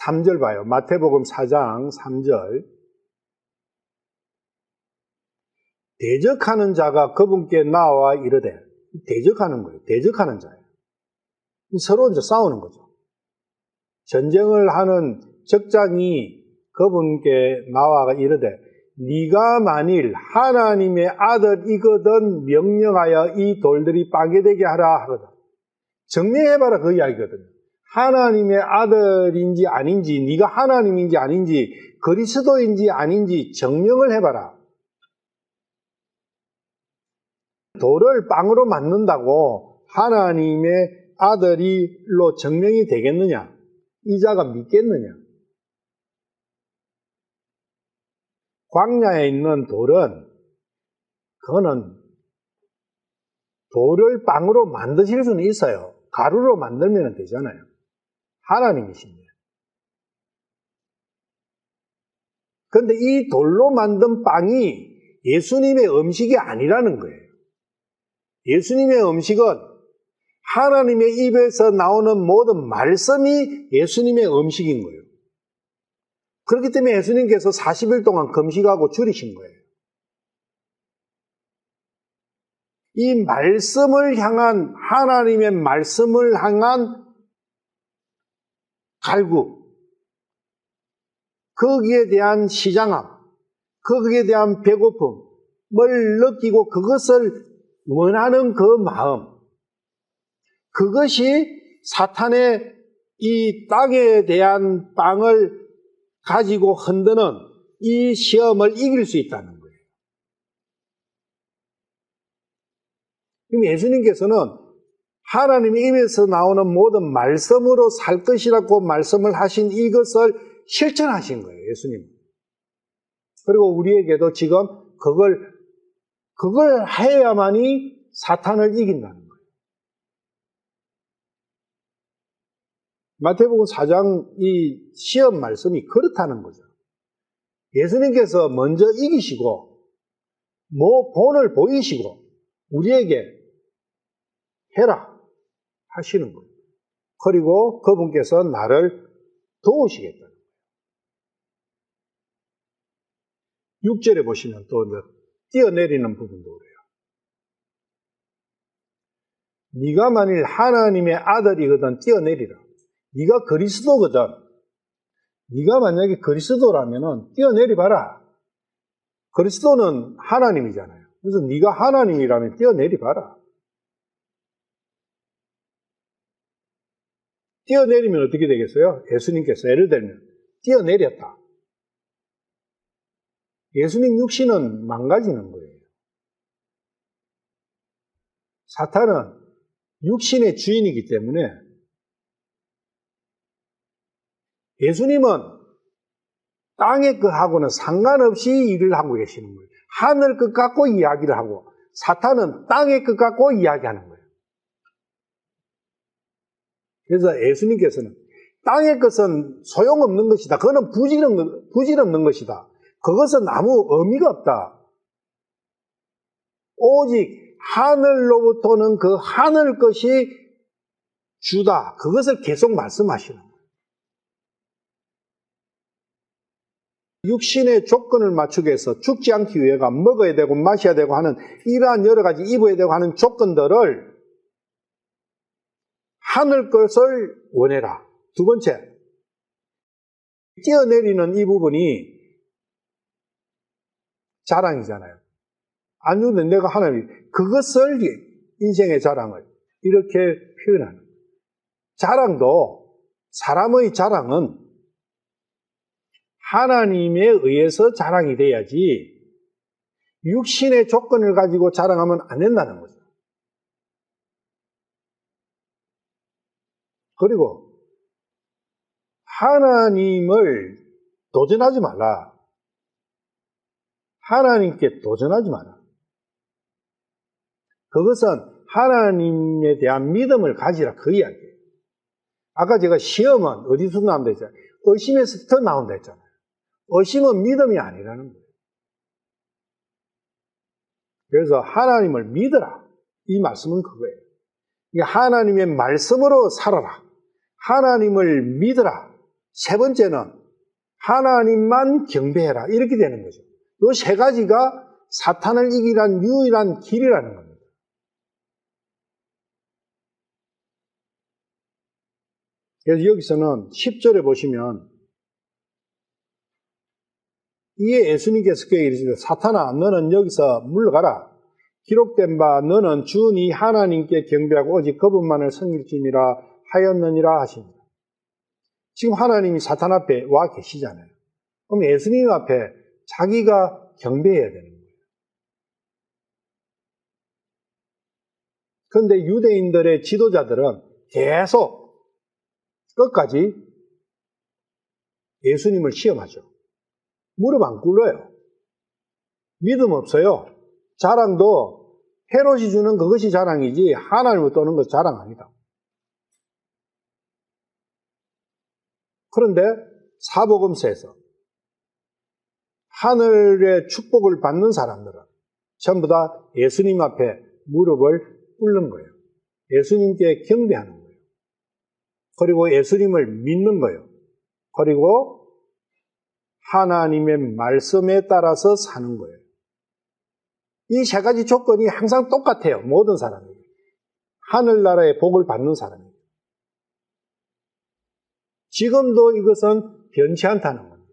3절 봐요. 마태복음 4장 3절. 대적하는 자가 그분께 나와 이르되, 대적하는 거예요. 대적하는 자예요. 서로 이제 싸우는 거죠. 전쟁을 하는 적장이 그분께 나와 이르되, 네가 만일 하나님의 아들이거든 명령하여 이 돌들이 빵이 되게 하라 하거든. 증명해봐라 그 이야기거든요. 하나님의 아들인지 아닌지, 네가 하나님인지 아닌지, 그리스도인지 아닌지 증명을 해봐라. 돌을 빵으로 만든다고 하나님의 아들이로 증명이 되겠느냐? 이 자가 믿겠느냐? 광야에 있는 돌은, 그거는 돌을 빵으로 만드실 수는 있어요. 가루로 만들면 되잖아요. 하나님이십니다. 그런데 이 돌로 만든 빵이 예수님의 음식이 아니라는 거예요. 예수님의 음식은 하나님의 입에서 나오는 모든 말씀이 예수님의 음식인 거예요. 그렇기 때문에 예수님께서 40일 동안 금식하고 줄이신 거예요. 이 말씀을 향한, 하나님의 말씀을 향한 갈구, 거기에 대한 시장함, 거기에 대한 배고픔을 느끼고 그것을 원하는 그 마음, 그것이 사탄의 이 땅에 대한 빵을 가지고 흔드는 이 시험을 이길 수 있다는 거예요. 그럼 예수님께서는 하나님의 입에서 나오는 모든 말씀으로 살 것이라고 말씀을 하신 이것을 실천하신 거예요, 예수님. 그리고 우리에게도 지금 그걸 해야만이 사탄을 이긴다는 거예요. 마태복음 4장 이 시험 말씀이 그렇다는 거죠. 예수님께서 먼저 이기시고, 본을 보이시고, 우리에게 해라 하시는 거예요. 그리고 그분께서 나를 도우시겠다는 거예요. 6절에 보시면 또 뛰어내리는 부분도 그래요. 네가 만일 하나님의 아들이거든 뛰어내리라. 네가 그리스도거든. 네가 만약에 그리스도라면은 뛰어내리봐라. 그리스도는 하나님이잖아요. 그래서 네가 하나님이라면 뛰어내리봐라. 뛰어내리면 어떻게 되겠어요? 예수님께서 예를 들면 뛰어내렸다. 예수님 육신은 망가지는 거예요. 사탄은 육신의 주인이기 때문에 예수님은 땅의 것하고는 상관없이 일을 하고 계시는 거예요. 하늘 것 갖고 이야기를 하고 사탄은 땅의 것 갖고 이야기하는 거예요. 그래서 예수님께서는 땅의 것은 소용없는 것이다. 그거는 부질없는 것이다. 그것은 아무 의미가 없다. 오직 하늘로부터는 그 하늘 것이 주다. 그것을 계속 말씀하시는 거예요. 육신의 조건을 맞추기 위해서 죽지 않기 위해가 먹어야 되고 마셔야 되고 하는 이러한 여러 가지 입어야 되고 하는 조건들을 하늘 것을 원해라. 두 번째, 뛰어내리는 이 부분이 자랑이잖아요. 아니면 내가 하나님, 그것을 인생의 자랑을 이렇게 표현하는 거예요. 자랑도, 사람의 자랑은 하나님에 의해서 자랑이 돼야지 육신의 조건을 가지고 자랑하면 안 된다는 거죠. 그리고 하나님을 도전하지 말라. 하나님께 도전하지 마라. 그것은 하나님에 대한 믿음을 가지라, 그 이야기예요. 아까 제가 시험은 어디서 나온다 했잖아요. 의심에서부터 나온다 했잖아요. 의심은 믿음이 아니라는 거예요. 그래서 하나님을 믿어라. 이 말씀은 그거예요. 하나님의 말씀으로 살아라. 하나님을 믿어라. 세 번째는 하나님만 경배해라. 이렇게 되는 거죠. 이 세 가지가 사탄을 이기란 유일한 길이라는 겁니다. 그래서 여기서는 10절에 보시면 이에 예수님께서 그에게 이르시되 사탄아 너는 여기서 물러가라. 기록된 바 너는 주 네 하나님께 경배하고 오직 그분만을 섬길지니라 하였느니라 하십니다. 지금 하나님이 사탄 앞에 와 계시잖아요. 그럼 예수님 앞에 자기가 경배해야 되는 거예요. 그런데 유대인들의 지도자들은 계속 끝까지 예수님을 시험하죠. 무릎 안 꿇어요. 믿음 없어요. 자랑도 헤롯이 주는 그것이 자랑이지 하나님을 떠는 것은 자랑 아니다. 그런데 사복음서에서 하늘의 축복을 받는 사람들은 전부 다 예수님 앞에 무릎을 꿇는 거예요. 예수님께 경배하는 거예요. 그리고 예수님을 믿는 거예요. 그리고 하나님의 말씀에 따라서 사는 거예요. 이 세 가지 조건이 항상 똑같아요. 모든 사람에게. 하늘나라의 복을 받는 사람에게. 지금도 이것은 변치 않다는 겁니다.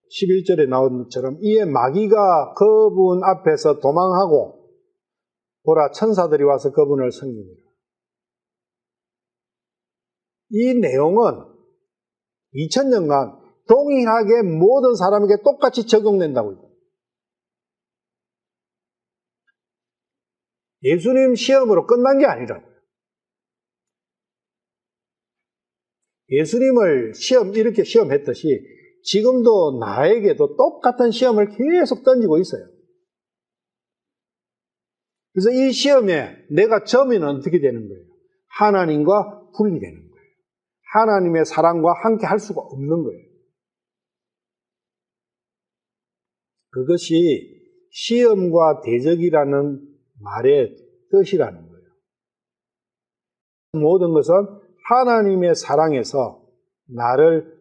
11절에 나온 것처럼 이에 마귀가 그분 앞에서 도망하고 보라 천사들이 와서 그분을 섬깁니다. 이 내용은 2000년간 동일하게 모든 사람에게 똑같이 적용된다고. 예수님 시험으로 끝난 게 아니라고요. 예수님을 이렇게 시험했듯이 지금도 나에게도 똑같은 시험을 계속 던지고 있어요. 그래서 이 시험에 내가 점이는 어떻게 되는 거예요? 하나님과 분리되는 거예요. 하나님의 사랑과 함께 할 수가 없는 거예요. 그것이 시험과 대적이라는 말의 뜻이라는 거예요. 모든 것은 하나님의 사랑에서 나를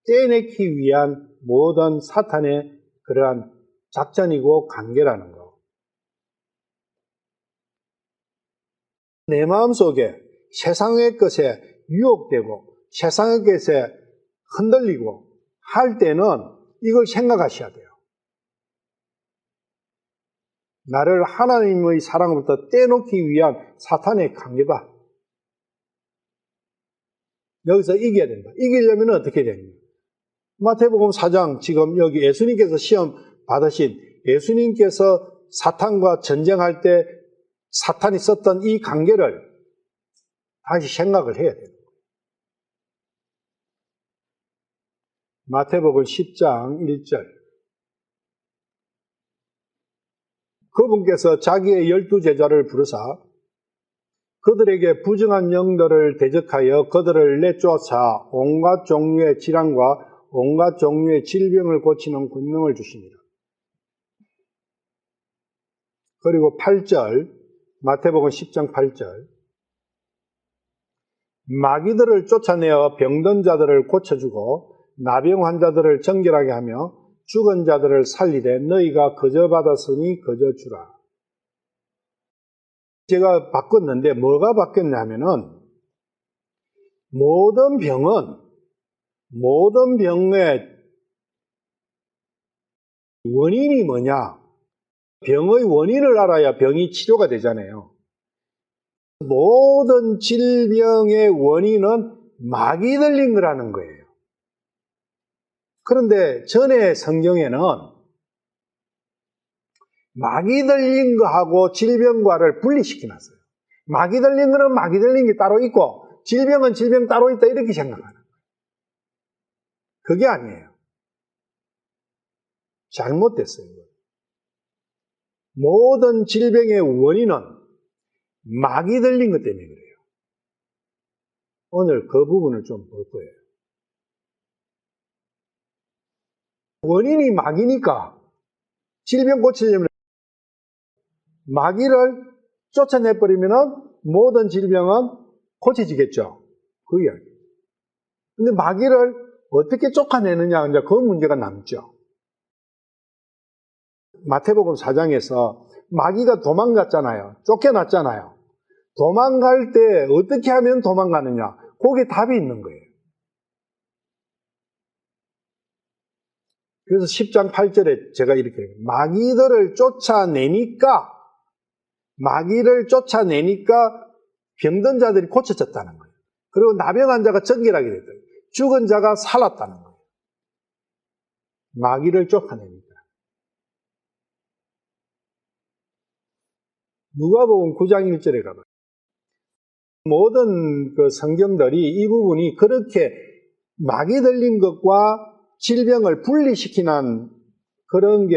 떼내기 위한 모든 사탄의 그러한 작전이고 관계라는 거. 내 마음속에 세상의 것에 유혹되고 세상의 것에 흔들리고 할 때는 이걸 생각하셔야 돼요. 나를 하나님의 사랑으로부터 떼놓기 위한 사탄의 관계다. 여기서 이겨야 된다. 이기려면 어떻게 되느냐? 마태복음 4장 지금 여기 예수님께서 시험 받으신 예수님께서 사탄과 전쟁할 때 사탄이 썼던 이 관계를 다시 생각을 해야 돼요. 마태복음 10장 1절 그분께서 자기의 12제자를 부르사 그들에게 부정한 영들을 대적하여 그들을 내쫓아 온갖 종류의 질환과 온갖 종류의 질병을 고치는 권능을 주십니다. 그리고 8절 마태복음 10장 8절 마귀들을 쫓아내어 병든 자들을 고쳐주고 나병 환자들을 정결하게 하며 죽은 자들을 살리되 너희가 거저 받았으니 거저 주라. 제가 바꿨는데 뭐가 바뀌었냐면은 모든 병의 원인이 뭐냐? 병의 원인을 알아야 병이 치료가 되잖아요. 모든 질병의 원인은 막이 들린 거라는 거예요. 그런데 전에 성경에는 막이 들린 거하고 질병과를 분리시켜놨어요. 막이 들린 거는 막이 들린 게 따로 있고 질병은 질병 따로 있다 이렇게 생각하는 거예요. 그게 아니에요. 잘못됐어요. 모든 질병의 원인은 막이 들린 것 때문에 그래요. 오늘 그 부분을 좀 볼 거예요. 원인이 막이니까 질병 고치려면 마귀를 쫓아내버리면 모든 질병은 고쳐지겠죠. 그 이야기. 근데 마귀를 어떻게 쫓아내느냐, 이제 그 문제가 남죠. 마태복음 4장에서 마귀가 도망갔잖아요. 쫓겨났잖아요. 도망갈 때 어떻게 하면 도망가느냐? 거기에 답이 있는 거예요. 그래서 10장 8절에 제가 이렇게 마귀를 쫓아내니까 병든 자들이 고쳐졌다는 거예요. 그리고 나병한 자가 정결하게 됐다. 죽은 자가 살았다는 거예요. 마귀를 쫓아내니까. 누가복음 9장 1절에 가봐요. 모든 그 성경들이 이 부분이 그렇게 막이 들린 것과 질병을 분리시키는 그런 게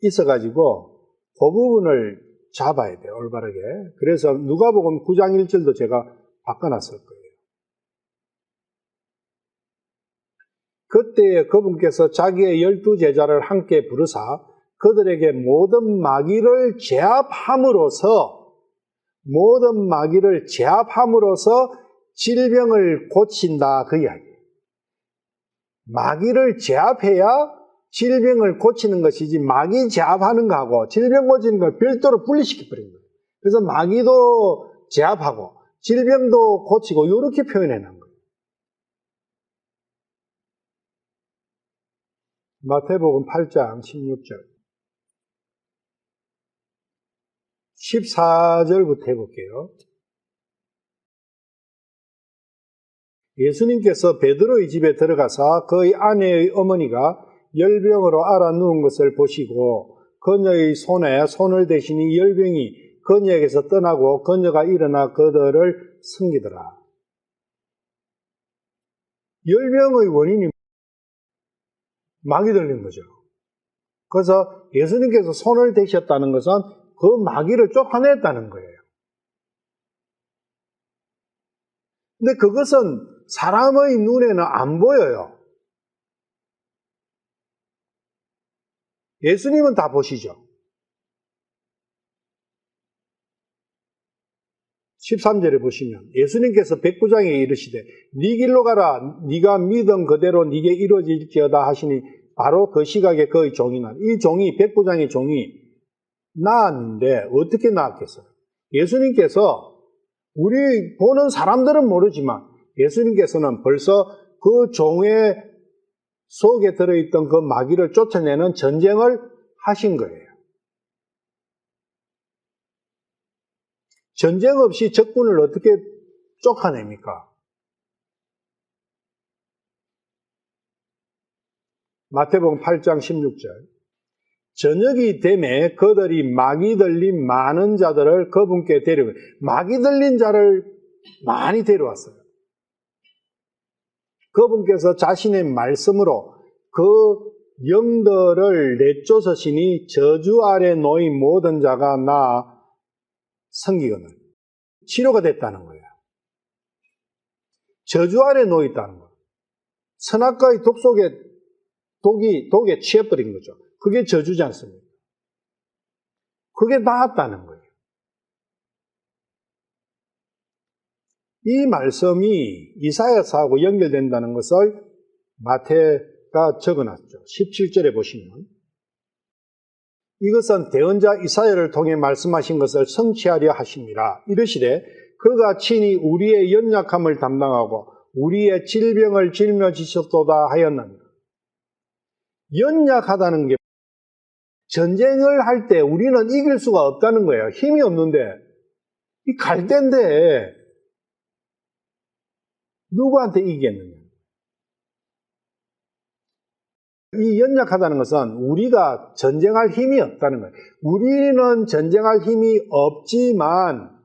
있어가지고 그 부분을 잡아야 돼요. 올바르게. 그래서 누가복음 9장 1절도 제가 바꿔놨을 거예요. 그때 그분께서 자기의 12제자를 함께 부르사 그들에게 모든 마귀를 제압함으로써 질병을 고친다 그 이야기예요. 마귀를 제압해야 질병을 고치는 것이지 마귀 제압하는 거하고 질병 고치는 걸 별도로 분리시켜버린 거예요. 그래서 마귀도 제압하고 질병도 고치고 이렇게 표현해 놓은 거예요. 마태복음 8장 16절 14절부터 해볼게요. 예수님께서 베드로의 집에 들어가사 그의 아내의 어머니가 열병으로 앓아 누운 것을 보시고 그녀의 손에 손을 대시니 열병이 그녀에게서 떠나고 그녀가 일어나 그들을 섬기더라. 열병의 원인이 마귀 들린 거죠. 그래서 예수님께서 손을 대셨다는 것은 그 마귀를 쫓아냈다는 거예요. 근데 그것은 사람의 눈에는 안 보여요. 예수님은 다 보시죠. 13절에 보시면 예수님께서 백부장에게 이르시되 네 길로 가라 네가 믿은 그대로 네게 이루어질지어다 하시니 바로 그 시각에 그의 종이 이 종이 백부장의 종이 나았는데 어떻게 나았겠어요? 예수님께서 우리 보는 사람들은 모르지만 예수님께서는 벌써 그 종의 속에 들어있던 그 마귀를 쫓아내는 전쟁을 하신 거예요. 전쟁 없이 적군을 어떻게 쫓아냅니까? 마태복음 8장 16절 저녁이 되매 그들이 마귀 들린 많은 자들을 그분께 데려오고 마귀 들린 자를 많이 데려왔어요. 그분께서 자신의 말씀으로 그 영들을 내쫓으시니 저주 아래 놓인 모든 자가 나 섬기거늘 치료가 됐다는 거예요. 저주 아래 놓였다는 거예요. 선악과의 독 속에 독에 취해버린 거죠. 그게 저주지 않습니까? 그게 나았다는 거예요. 이 말씀이 이사야서하고 연결된다는 것을 마태가 적어놨죠. 17절에 보시면 이것은 대언자 이사야를 통해 말씀하신 것을 성취하려 하심이라. 이르시되 그가 친히 우리의 연약함을 담당하고 우리의 질병을 짊어지셨도다 하였느니라. 연약하다는 게 전쟁을 할 때 우리는 이길 수가 없다는 거예요. 힘이 없는데 이 갈대인데 누구한테 이기겠느냐. 이 연약하다는 것은 우리가 전쟁할 힘이 없다는 거예요. 우리는 전쟁할 힘이 없지만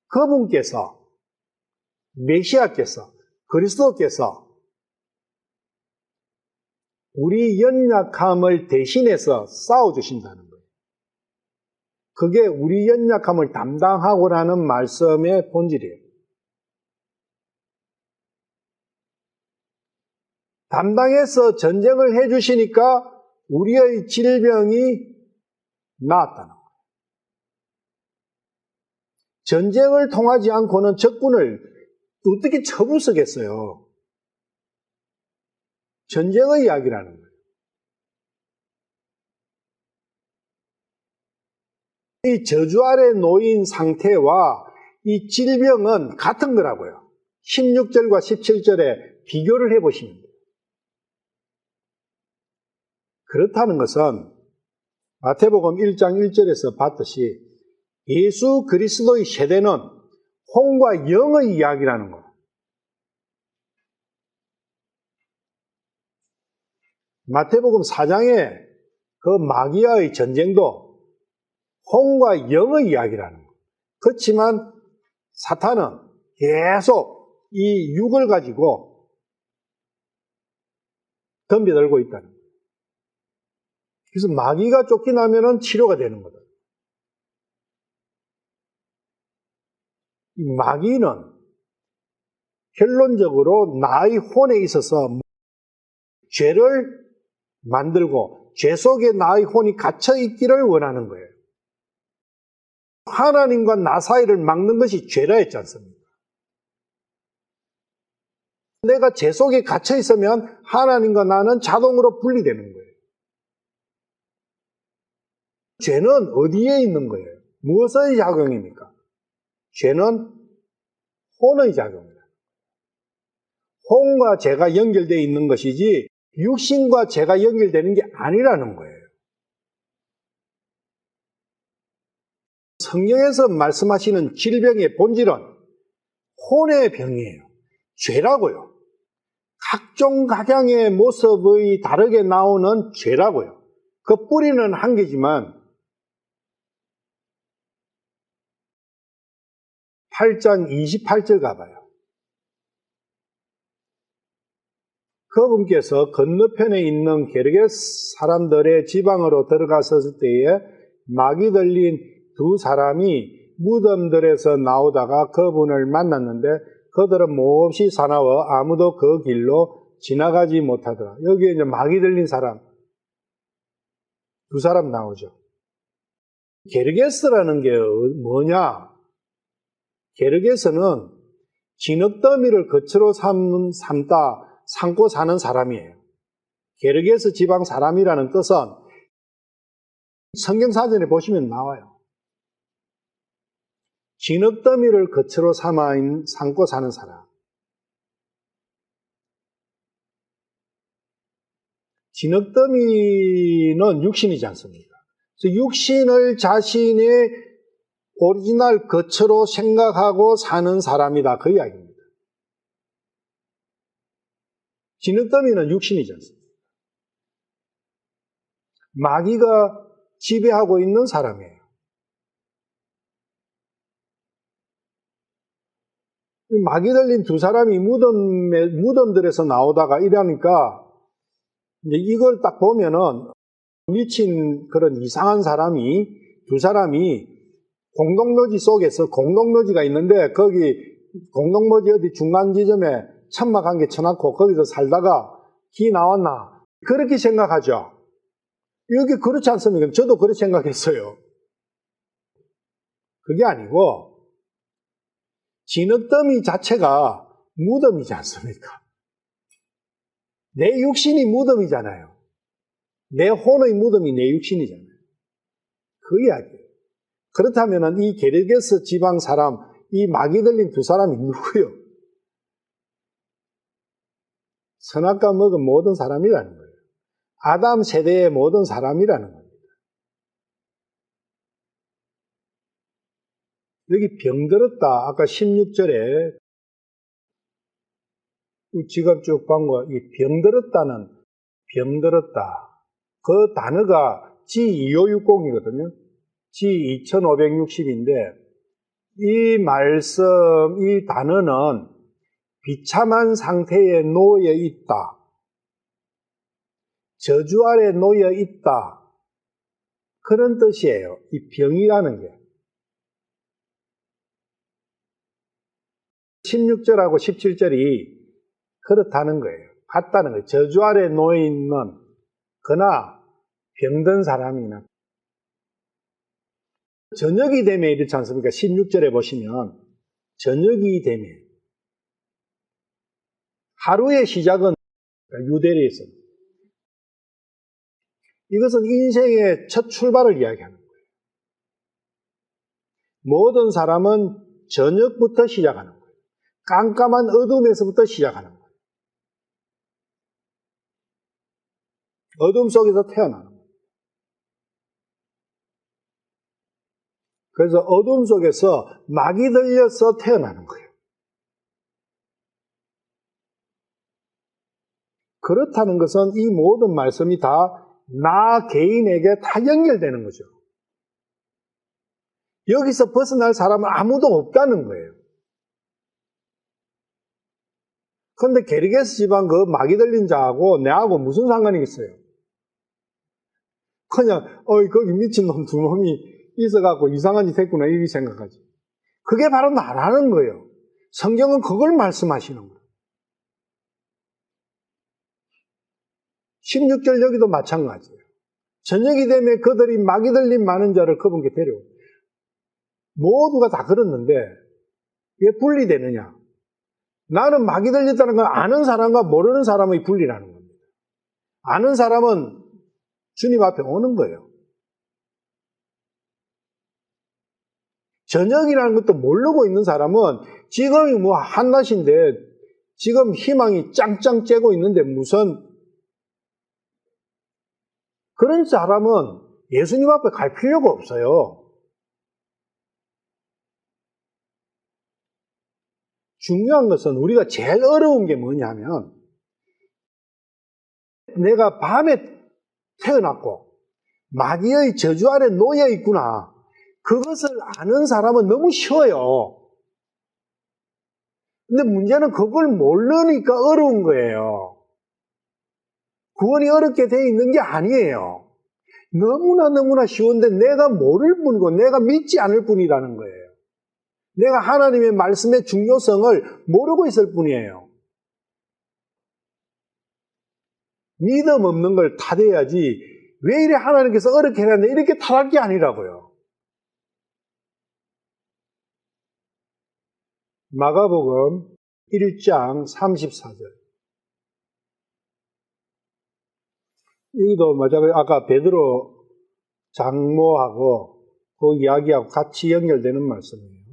그분께서, 메시아께서, 그리스도께서 우리 연약함을 대신해서 싸워주신다는 거예요. 그게 우리 연약함을 담당하고라는 말씀의 본질이에요. 담당해서 전쟁을 해주시니까 우리의 질병이 나았다는 거예요. 전쟁을 통하지 않고는 적군을 어떻게 쳐부수겠어요? 전쟁의 이야기라는 거예요. 이 저주 아래 놓인 상태와 이 질병은 같은 거라고요. 16절과 17절에 비교를 해보시면 돼요. 그렇다는 것은 마태복음 1장 1절에서 봤듯이 예수 그리스도의 세대는 혼과 영의 이야기라는 거예요. 마태복음 4장에 그 마귀와의 전쟁도 혼과 영의 이야기라는 거예요. 그렇지만 사탄은 계속 이 육을 가지고 덤벼들고 있다는 거예요. 그래서 마귀가 쫓겨나면은 치료가 되는 거다. 이 마귀는 결론적으로 나의 혼에 있어서 죄를 만들고 죄 속에 나의 혼이 갇혀 있기를 원하는 거예요. 하나님과 나 사이를 막는 것이 죄라 했지 않습니까? 내가 죄 속에 갇혀 있으면 하나님과 나는 자동으로 분리되는 거예요. 죄는 어디에 있는 거예요? 무엇의 작용입니까? 죄는 혼의 작용이다. 혼과 죄가 연결되어 있는 것이지 육신과 죄가 연결되는 게 아니라는 거예요. 성경에서 말씀하시는 질병의 본질은 혼의 병이에요. 죄라고요. 각종 각양의 모습의 다르게 나오는 죄라고요. 그 뿌리는 한 개지만 8장 28절 가봐요. 그분께서 건너편에 있는 게르게스 사람들의 지방으로 들어갔을 때에 막이 들린 두 사람이 무덤들에서 나오다가 그분을 만났는데 그들은 몹시 사나워 아무도 그 길로 지나가지 못하더라. 여기에 이제 막이 들린 사람 두 사람 나오죠. 게르게스라는 게 뭐냐? 게르게스는 진흙더미를 거처로 삼고 사는 사람이에요. 게르게스 지방 사람이라는 뜻은 성경사전에 보시면 나와요. 진흙더미를 거처로 삼고 사는 사람. 진흙더미는 육신이지 않습니까? 그래서 육신을 자신의 오리지널 거처로 생각하고 사는 사람이다. 그 이야기입니다. 진흙더미는 육신이지 않습니까? 마귀가 지배하고 있는 사람이에요. 마귀 들린 두 사람이 무덤들에서 나오다가 이러니까 이제 이걸 딱 보면은 미친 그런 이상한 사람이 두 사람이 공동묘지 속에서 공동묘지가 있는데 거기 공동묘지 어디 중간 지점에 천막 한 개 쳐놓고 거기서 살다가 기 나왔나 그렇게 생각하죠. 여기 그렇지 않습니까? 저도 그렇게 생각했어요. 그게 아니고 진흙더미 자체가 무덤이지 않습니까? 내 육신이 무덤이잖아요. 내 혼의 무덤이 내 육신이잖아요. 그 이야기예요. 그렇다면 이 게르게스 지방 사람, 이 마귀 들린 두 사람이 누구요? 선악과 먹은 모든 사람이라는 거예요. 아담 세대의 모든 사람이라는 겁니다. 여기 병들었다. 아까 16절에 지갑 쭉 본거 이 병들었다는 병들었다. 그 단어가 G2560이거든요. G2560인데 이 말씀, 이 단어는 비참한 상태에 놓여 있다. 저주 아래 놓여 있다. 그런 뜻이에요. 이 병이라는 게. 16절하고 17절이 그렇다는 거예요. 같다는 거예요. 저주 아래 놓여 있는 그나 병든 사람이나 저녁이 되면 이렇지 않습니까? 16절에 보시면 저녁이 되면 하루의 시작은 유대리에서 이것은 인생의 첫 출발을 이야기하는 거예요. 모든 사람은 저녁부터 시작하는 거예요. 깜깜한 어둠에서부터 시작하는 거예요. 어둠 속에서 태어나는 거예요. 그래서 어둠 속에서 막이 들려서 태어나는 거예요. 그렇다는 것은 이 모든 말씀이 다 나 개인에게 다 연결되는 거죠. 여기서 벗어날 사람은 아무도 없다는 거예요. 그런데 게르게스 집안 그 마귀 들린 자하고 내하고 무슨 상관이 있어요? 그냥 거기 미친놈 두 놈이 있어갖고 이상한 짓 했구나 이렇게 생각하지. 그게 바로 나라는 거예요. 성경은 그걸 말씀하시는 거예요. 16절 여기도 마찬가지예요. 저녁이 되면 그들이 마귀 들린 많은 자를 그분께 데려오고 모두가 다 그랬는데 왜 분리되느냐? 나는 마귀 들렸다는 건 아는 사람과 모르는 사람의 분리라는 겁니다. 아는 사람은 주님 앞에 오는 거예요. 저녁이라는 것도 모르고 있는 사람은 지금이 뭐 한낮인데 지금 희망이 짱짱 째고 있는데 무슨 그런 사람은 예수님 앞에 갈 필요가 없어요. 중요한 것은 우리가 제일 어려운 게 뭐냐면 내가 밤에 태어났고 마귀의 저주 아래 놓여 있구나. 그것을 아는 사람은 너무 쉬워요. 근데 문제는 그걸 모르니까 어려운 거예요. 구원이 어렵게 되어 있는 게 아니에요. 너무나 쉬운데 내가 모를 뿐이고 내가 믿지 않을 뿐이라는 거예요. 내가 하나님의 말씀의 중요성을 모르고 있을 뿐이에요. 믿음 없는 걸 탓해야지 왜 이래 하나님께서 어렵게 해놨는데 이렇게 탓할 게 아니라고요. 마가복음 1장 34절. 여기도 마찬가지로 아까 베드로 장모하고 그 이야기하고 같이 연결되는 말씀이에요.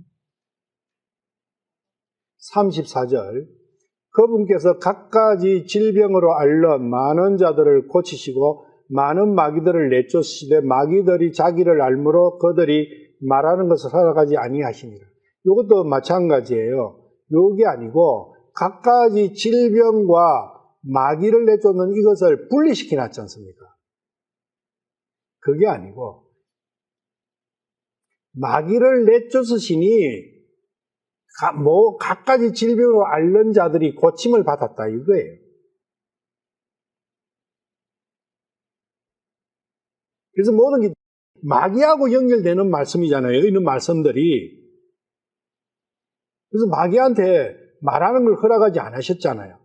34절. 그분께서 갖가지 질병으로 앓는 많은 자들을 고치시고 많은 마귀들을 내쫓으시되 마귀들이 자기를 앓므로 그들이 말하는 것을 살아가지 아니하시니라. 이것도 마찬가지예요. 요게 아니고 갖가지 질병과 마귀를 내쫓는 이것을 분리시켜 놨지 않습니까? 그게 아니고 마귀를 내쫓으시니 갖가지 질병으로 앓는 자들이 고침을 받았다 이거예요. 그래서 모든 게 마귀하고 연결되는 말씀이잖아요. 여기 있는 말씀들이. 그래서 마귀한테 말하는 걸 허락하지 않으셨잖아요.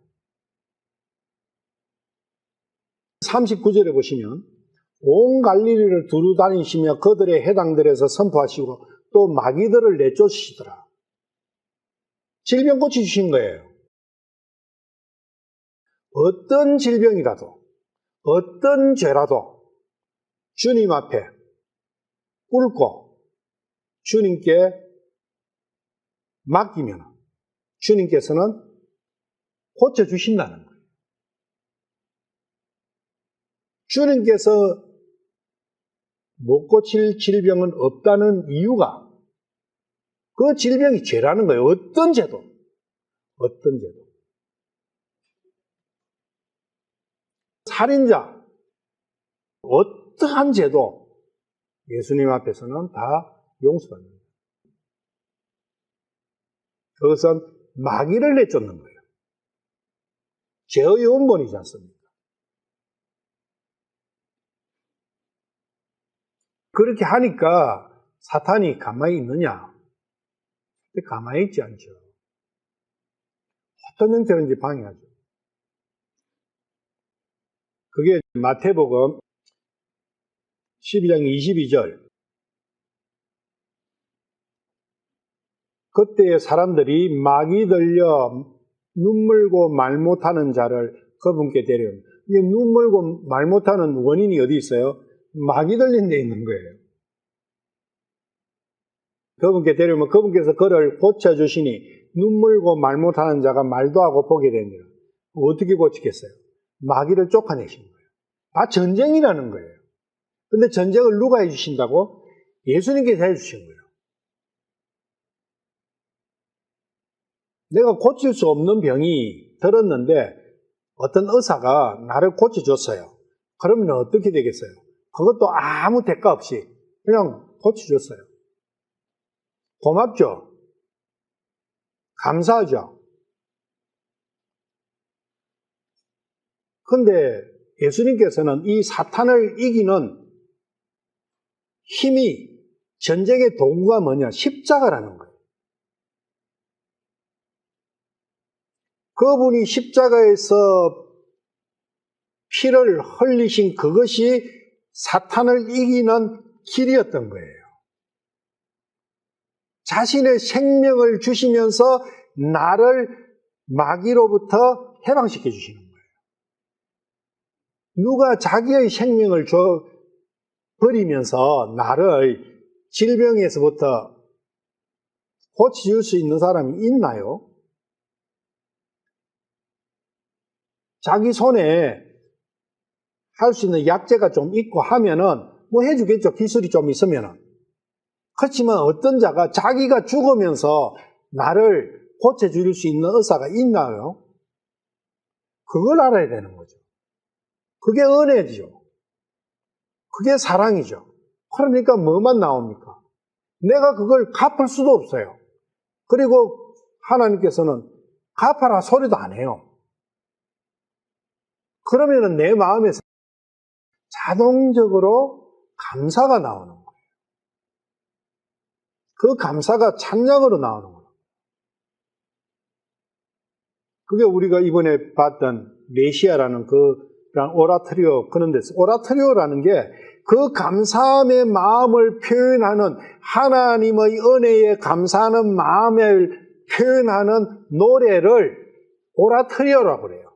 39절에 보시면 온 갈릴리를 두루 다니시며 그들의 회당들에서 선포하시고 또 마귀들을 내쫓으시더라. 질병 고쳐주신 거예요. 어떤 질병이라도 어떤 죄라도 주님 앞에 꿇고 주님께 맡기면 주님께서는 고쳐주신다는 거예요. 주님께서 못 고칠 질병은 없다는 이유가 그 질병이 죄라는 거예요. 어떤 죄도. 어떤 죄도. 살인자, 어떠한 죄도 예수님 앞에서는 다 용서받는 거예요. 그것은 마귀를 내쫓는 거예요. 죄의 원본이지 않습니까? 그렇게 하니까 사탄이 가만히 있느냐? 가만히 있지 않죠. 어떤 형태로든지 방해하죠. 그게 마태복음 12장 22절. 그때의 사람들이 마귀 들려 눈물고 말 못하는 자를 그분께 데려옵니다. 이게 눈물고 말 못하는 원인이 어디 있어요? 마귀 들린 데 있는 거예요. 그분께 데려오면 그분께서 그를 고쳐주시니 눈물고 말 못하는 자가 말도 하고 보게 되니라. 어떻게 고치겠어요? 마귀를 쫓아내신 거예요. 다 전쟁이라는 거예요. 근데 전쟁을 누가 해주신다고? 예수님께서 해주신 거예요. 내가 고칠 수 없는 병이 들었는데 어떤 의사가 나를 고쳐줬어요. 그러면 어떻게 되겠어요? 그것도 아무 대가 없이 그냥 고쳐줬어요. 고맙죠? 감사하죠? 근데 예수님께서는 이 사탄을 이기는 힘이, 전쟁의 도구가 뭐냐? 십자가라는 거예요. 그분이 십자가에서 피를 흘리신 그것이 사탄을 이기는 길이었던 거예요. 자신의 생명을 주시면서 나를 마귀로부터 해방시켜 주시는 거예요. 누가 자기의 생명을 버리면서 나를 질병에서부터 고쳐줄 수 있는 사람이 있나요? 자기 손에 할 수 있는 약재가 좀 있고 하면은 뭐 해주겠죠. 기술이 좀 있으면은. 그렇지만 어떤 자가 자기가 죽으면서 나를 고쳐줄 수 있는 의사가 있나요? 그걸 알아야 되는 거죠. 그게 은혜죠. 그게 사랑이죠. 그러니까 뭐만 나옵니까? 내가 그걸 갚을 수도 없어요. 그리고 하나님께서는 갚아라 소리도 안 해요. 그러면은 내 마음에서 자동적으로 감사가 나오는 거예요. 그 감사가 찬양으로 나오는 거예요. 그게 우리가 이번에 봤던 메시아라는 그런 오라토리오 그런 데서 오라토리오라는 게 그 감사함의 마음을 표현하는 하나님의 은혜에 감사하는 마음을 표현하는 노래를 오라토리오라고 그래요.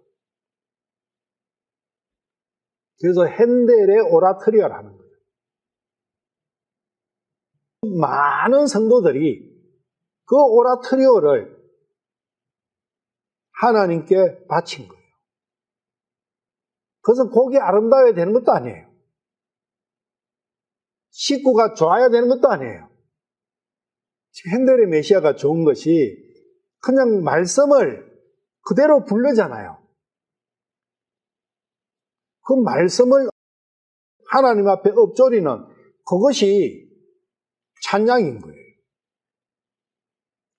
그래서 핸델의 오라토리오라는 거예요. 많은 성도들이 그 오라토리오를 하나님께 바친 거예요. 그것은 곡이 아름다워야 되는 것도 아니에요. 식구가 좋아야 되는 것도 아니에요. 핸델의 메시아가 좋은 것이 그냥 말씀을 그대로 부르잖아요. 그 말씀을 하나님 앞에 읊조리는 그것이 찬양인 거예요.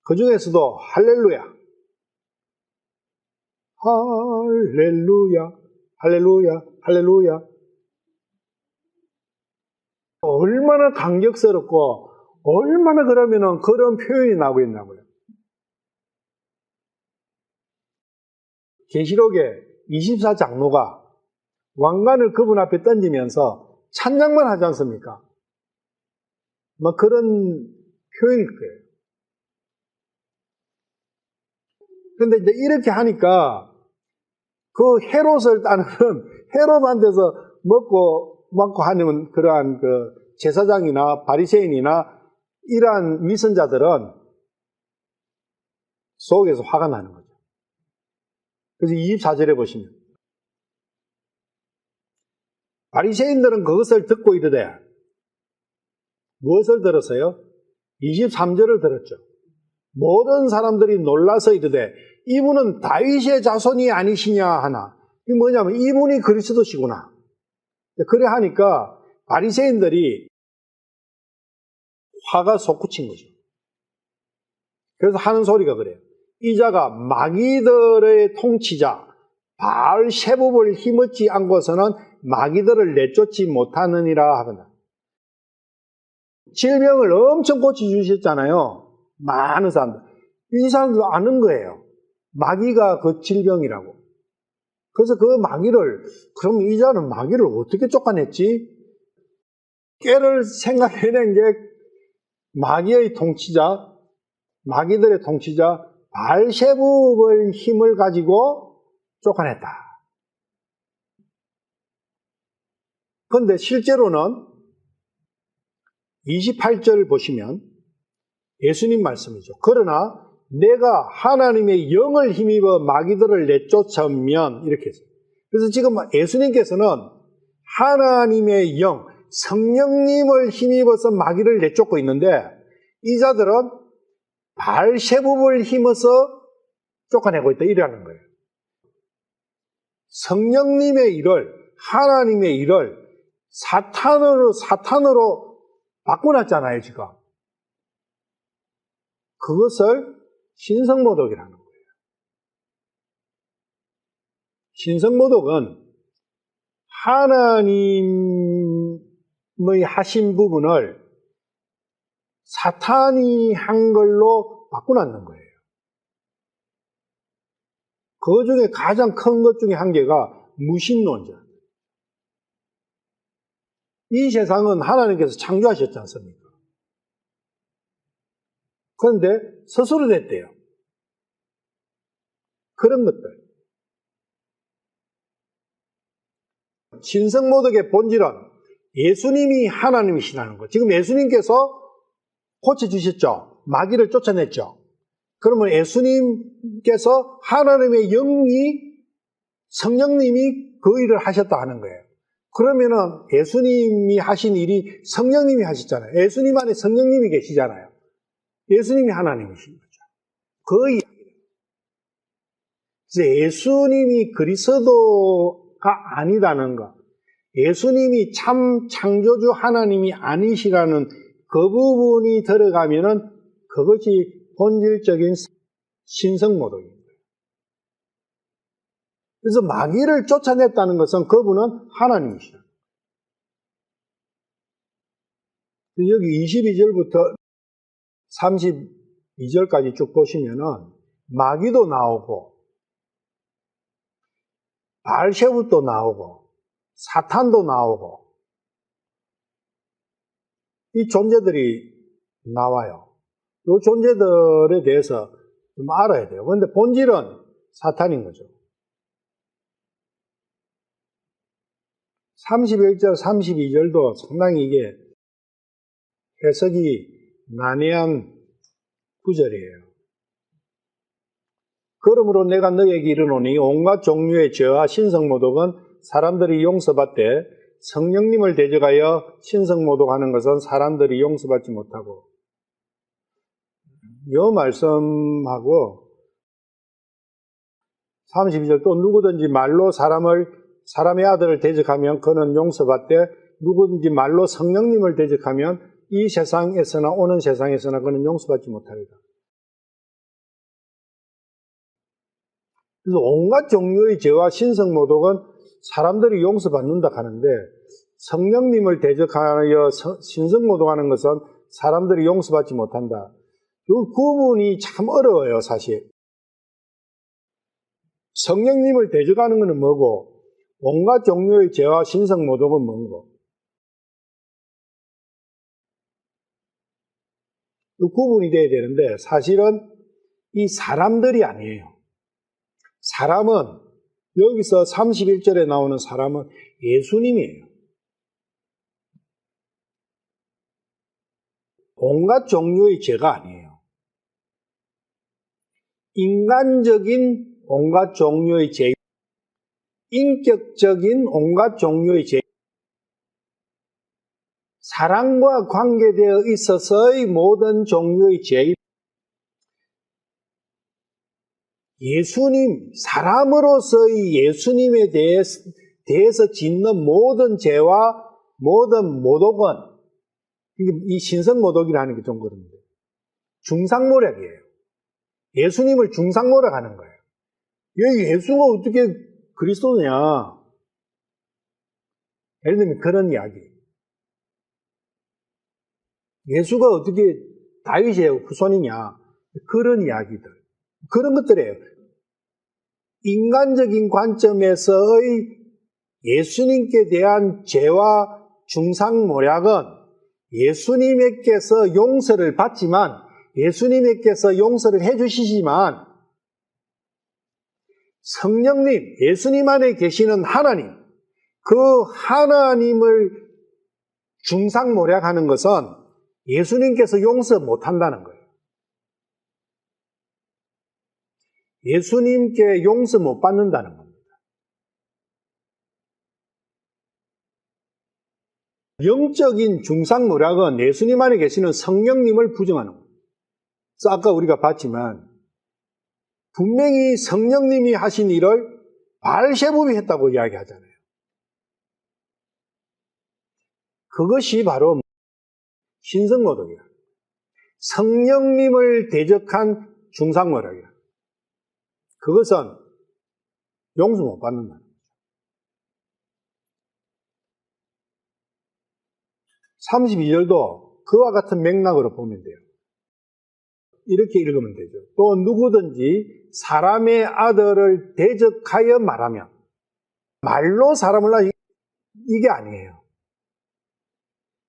그 중에서도 할렐루야, 할렐루야, 할렐루야, 할렐루야. 얼마나 감격스럽고 얼마나 그러면은 그런 표현이 나오고 있나고요. 계시록에 24장로가 왕관을 그분 앞에 던지면서 찬양만 하지 않습니까? 뭐 그런 표현일 거예요. 그런데 이제 이렇게 하니까 그 헤롯을 따르는 헤롯한테서 먹고 하는 그러한 그 제사장이나 바리새인이나 이러한 위선자들은 속에서 화가 나는 거죠. 그래서 24절에 보시면 바리새인들은 그것을 듣고 이르되 무엇을 들었어요? 23절을 들었죠. 모든 사람들이 놀라서 이르되 이분은 다윗의 자손이 아니시냐 하나. 이게 뭐냐면 이분이 그리스도시구나. 그래 하니까 바리새인들이 화가 솟구친 거죠. 그래서 하는 소리가 그래요. 이 자가 마귀들의 통치자 바알세붑을 힘없지 않고서는 마귀들을 내쫓지 못하느니라 하거나. 질병을 엄청 고쳐주셨잖아요. 많은 사람들. 이 사람들도 아는 거예요. 마귀가 그 질병이라고. 그래서 그 마귀를, 그럼 이 자는 마귀를 어떻게 쫓아냈지? 깨를 생각해낸 게 마귀의 통치자, 마귀들의 통치자 바알세붑의 힘을 가지고 쫓아냈다. 그런데 실제로는 28절 보시면 예수님 말씀이죠. 그러나 내가 하나님의 영을 힘입어 마귀들을 내쫓으면 이렇게 했어요. 그래서 지금 예수님께서는 하나님의 영, 성령님을 힘입어서 마귀를 내쫓고 있는데 이 자들은 바알세붑을 힘어서 쫓아내고 있다 이라는 거예요. 성령님의 일을, 하나님의 일을 사탄으로 바꿔놨잖아요, 지금. 그것을 신성모독이라는 거예요. 신성모독은 하나님의 하신 부분을 사탄이 한 걸로 바꿔놨는 거예요. 그 중에 가장 큰 것 중에 한 개가 무신론자. 이 세상은 하나님께서 창조하셨지 않습니까? 그런데 스스로 됐대요. 그런 것들. 신성모독의 본질은 예수님이 하나님이시라는 거. 지금 예수님께서 고쳐주셨죠. 마귀를 쫓아냈죠. 그러면 예수님께서 하나님의 영이 성령님이 그 일을 하셨다 하는 거예요. 그러면은 예수님이 하신 일이 성령님이 하셨잖아요. 예수님 안에 성령님이 계시잖아요. 예수님이 하나님이신 거죠. 그 이야기예요. 그래서 예수님이 그리스도가 아니라는 것, 예수님이 참 창조주 하나님이 아니시라는 그 부분이 들어가면은 그것이 본질적인 신성모독입니다. 그래서 마귀를 쫓아냈다는 것은 그분은 하나님이시다. 여기 22절부터 32절까지 쭉 보시면은 마귀도 나오고 바알세붑도 나오고 사탄도 나오고 이 존재들이 나와요. 이 존재들에 대해서 좀 알아야 돼요. 그런데 본질은 사탄인 거죠. 31절, 32절도 상당히 이게 해석이 난해한 구절이에요. 그러므로 내가 너에게 이르노니 온갖 종류의 죄와 신성모독은 사람들이 용서받되 성령님을 대적하여 신성모독하는 것은 사람들이 용서받지 못하고. 이 말씀하고 32절 또 누구든지 말로 사람의 아들을 대적하면 그는 용서받되 누구든지 말로 성령님을 대적하면 이 세상에서나 오는 세상에서나 그는 용서받지 못하리라. 그래서 온갖 종류의 죄와 신성모독은 사람들이 용서받는다 하는데 성령님을 대적하여 신성모독하는 것은 사람들이 용서받지 못한다. 그 구분이 참 어려워요, 사실. 성령님을 대적하는 것은 뭐고 온갖 종류의 죄와 신성모독은 뭔고? 그 구분이 돼야 되는데 사실은 이 사람들이 아니에요. 사람은 여기서 31절에 나오는 사람은 예수님이에요. 온갖 종류의 죄가 아니에요. 인간적인 온갖 종류의 죄, 인격적인 온갖 종류의 죄, 사랑과 관계되어 있어서의 모든 종류의 죄, 예수님, 사람으로서의 예수님에 대해서 짓는 모든 죄와 모든 모독은, 이 신성모독이라는 게 좀 그런데, 중상모략이에요. 예수님을 중상모략하는 거예요. 예수가 어떻게 그리스도냐? 예를 들면 그런 이야기. 예수가 어떻게 다윗의 후손이냐? 그런 이야기들. 그런 것들이에요. 인간적인 관점에서의 예수님께 대한 죄와 중상모략은 예수님께서 용서를 받지만, 예수님께서 용서를 해주시지만, 성령님, 예수님 안에 계시는 하나님, 그 하나님을 중상모략하는 것은 예수님께서 용서 못한다는 거예요. 예수님께 용서 못 받는다는 겁니다. 영적인 중상모략은 예수님 안에 계시는 성령님을 부정하는 겁니다. 그래서 아까 우리가 봤지만 분명히 성령님이 하신 일을 바알세불이 했다고 이야기하잖아요. 그것이 바로 신성모독이야. 성령님을 대적한 중상모략이야. 그것은 용서 못 받는다. 32절도 그와 같은 맥락으로 보면 돼요. 이렇게 읽으면 되죠. 또 누구든지 사람의 아들을 대적하여 말하면, 말로 사람을 이게 아니에요.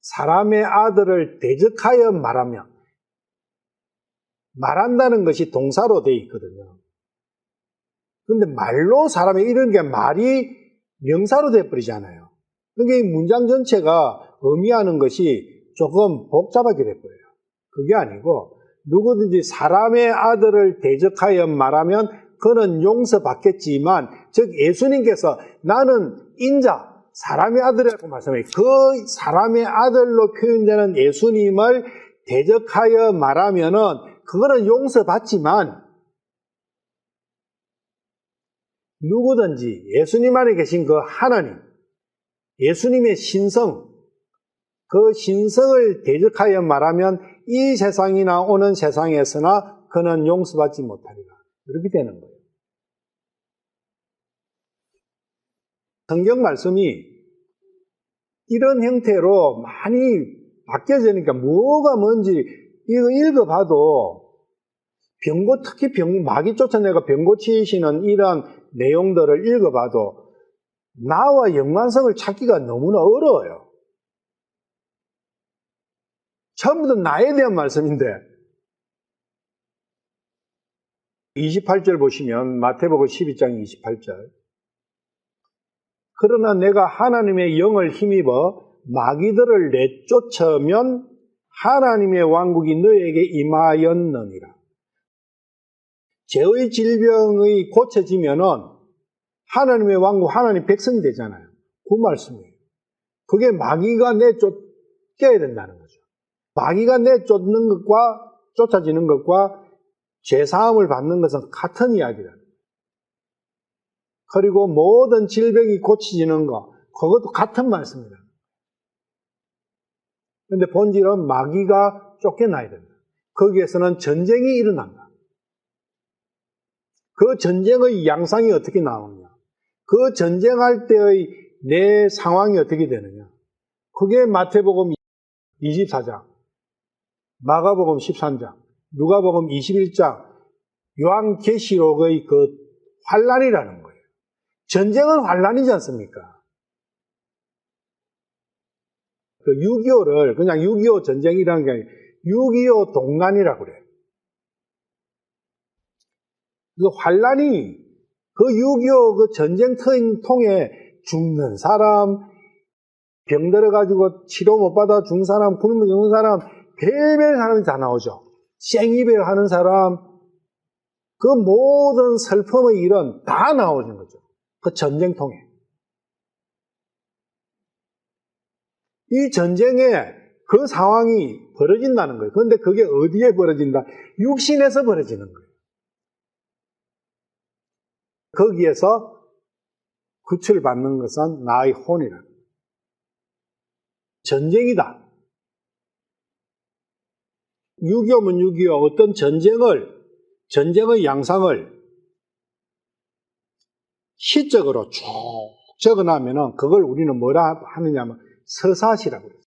사람의 아들을 대적하여 말하면, 말한다는 것이 동사로 되어 있거든요. 그런데 말로 사람이 이런 게 말이 명사로 되어버리잖아요. 그러니까 이 문장 전체가 의미하는 것이 조금 복잡하게 돼버려요. 그게 아니고 누구든지 사람의 아들을 대적하여 말하면 그는 용서받겠지만, 즉 예수님께서 나는 인자, 사람의 아들이라고 말씀해요. 그 사람의 아들로 표현되는 예수님을 대적하여 말하면은 그거는 용서받지만, 누구든지 예수님 안에 계신 그 하나님, 예수님의 신성, 그 신성을 대적하여 말하면 이 세상이나 오는 세상에서나 그는 용서받지 못하리라. 이렇게 되는 거예요. 성경 말씀이 이런 형태로 많이 바뀌어지니까 뭐가 뭔지 이거 읽어봐도 특히 마귀 쫓아내가 병 고치시는 이런 내용들을 읽어봐도 나와 연관성을 찾기가 너무나 어려워요. 전부 다 나에 대한 말씀인데, 28절 보시면 마태복음 12장 28절, 그러나 내가 하나님의 영을 힘입어 마귀들을 내쫓으면 하나님의 왕국이 너에게 임하였느니라. 죄의 질병이 고쳐지면은 하나님의 왕국, 하나님 백성이 되잖아요. 그 말씀이에요. 그게 마귀가 내쫓겨야 된다는 거죠. 마귀가 내쫓는 것과 쫓아지는 것과 죄사함을 받는 것은 같은 이야기다. 그리고 모든 질병이 고쳐지는 것, 그것도 같은 말씀이다. 그런데 본질은 마귀가 쫓겨나야 된다. 거기에서는 전쟁이 일어난다. 그 전쟁의 양상이 어떻게 나오느냐, 그 전쟁할 때의 내 상황이 어떻게 되느냐, 그게 마태복음 24장, 마가복음 13장, 누가복음 21장, 요한계시록의 그 환란이라는 거예요. 전쟁은 환란이지 않습니까? 그 6.25를 그냥 6.25 전쟁이라는 게 아니라 6.25 동란이라고 그래요. 그 환란이, 그 6.25 그 전쟁터인 통에 죽는 사람, 병 들어가지고 치료 못 받아 죽은 사람, 굶어 죽는 사람, 별별 사람이 다 나오죠. 생이별 하는 사람, 그 모든 슬픔의 일은 다 나오는 거죠. 그 전쟁통에. 이 전쟁에 그 상황이 벌어진다는 거예요. 그런데 그게 어디에 벌어진다? 육신에서 벌어지는 거예요. 거기에서 구출받는 것은 나의 혼이라. 전쟁이다. 6.25면 6.25 어떤 전쟁의 양상을 시적으로 쭉 적어놔면은 그걸 우리는 뭐라 하느냐면 서사시라고 그래요.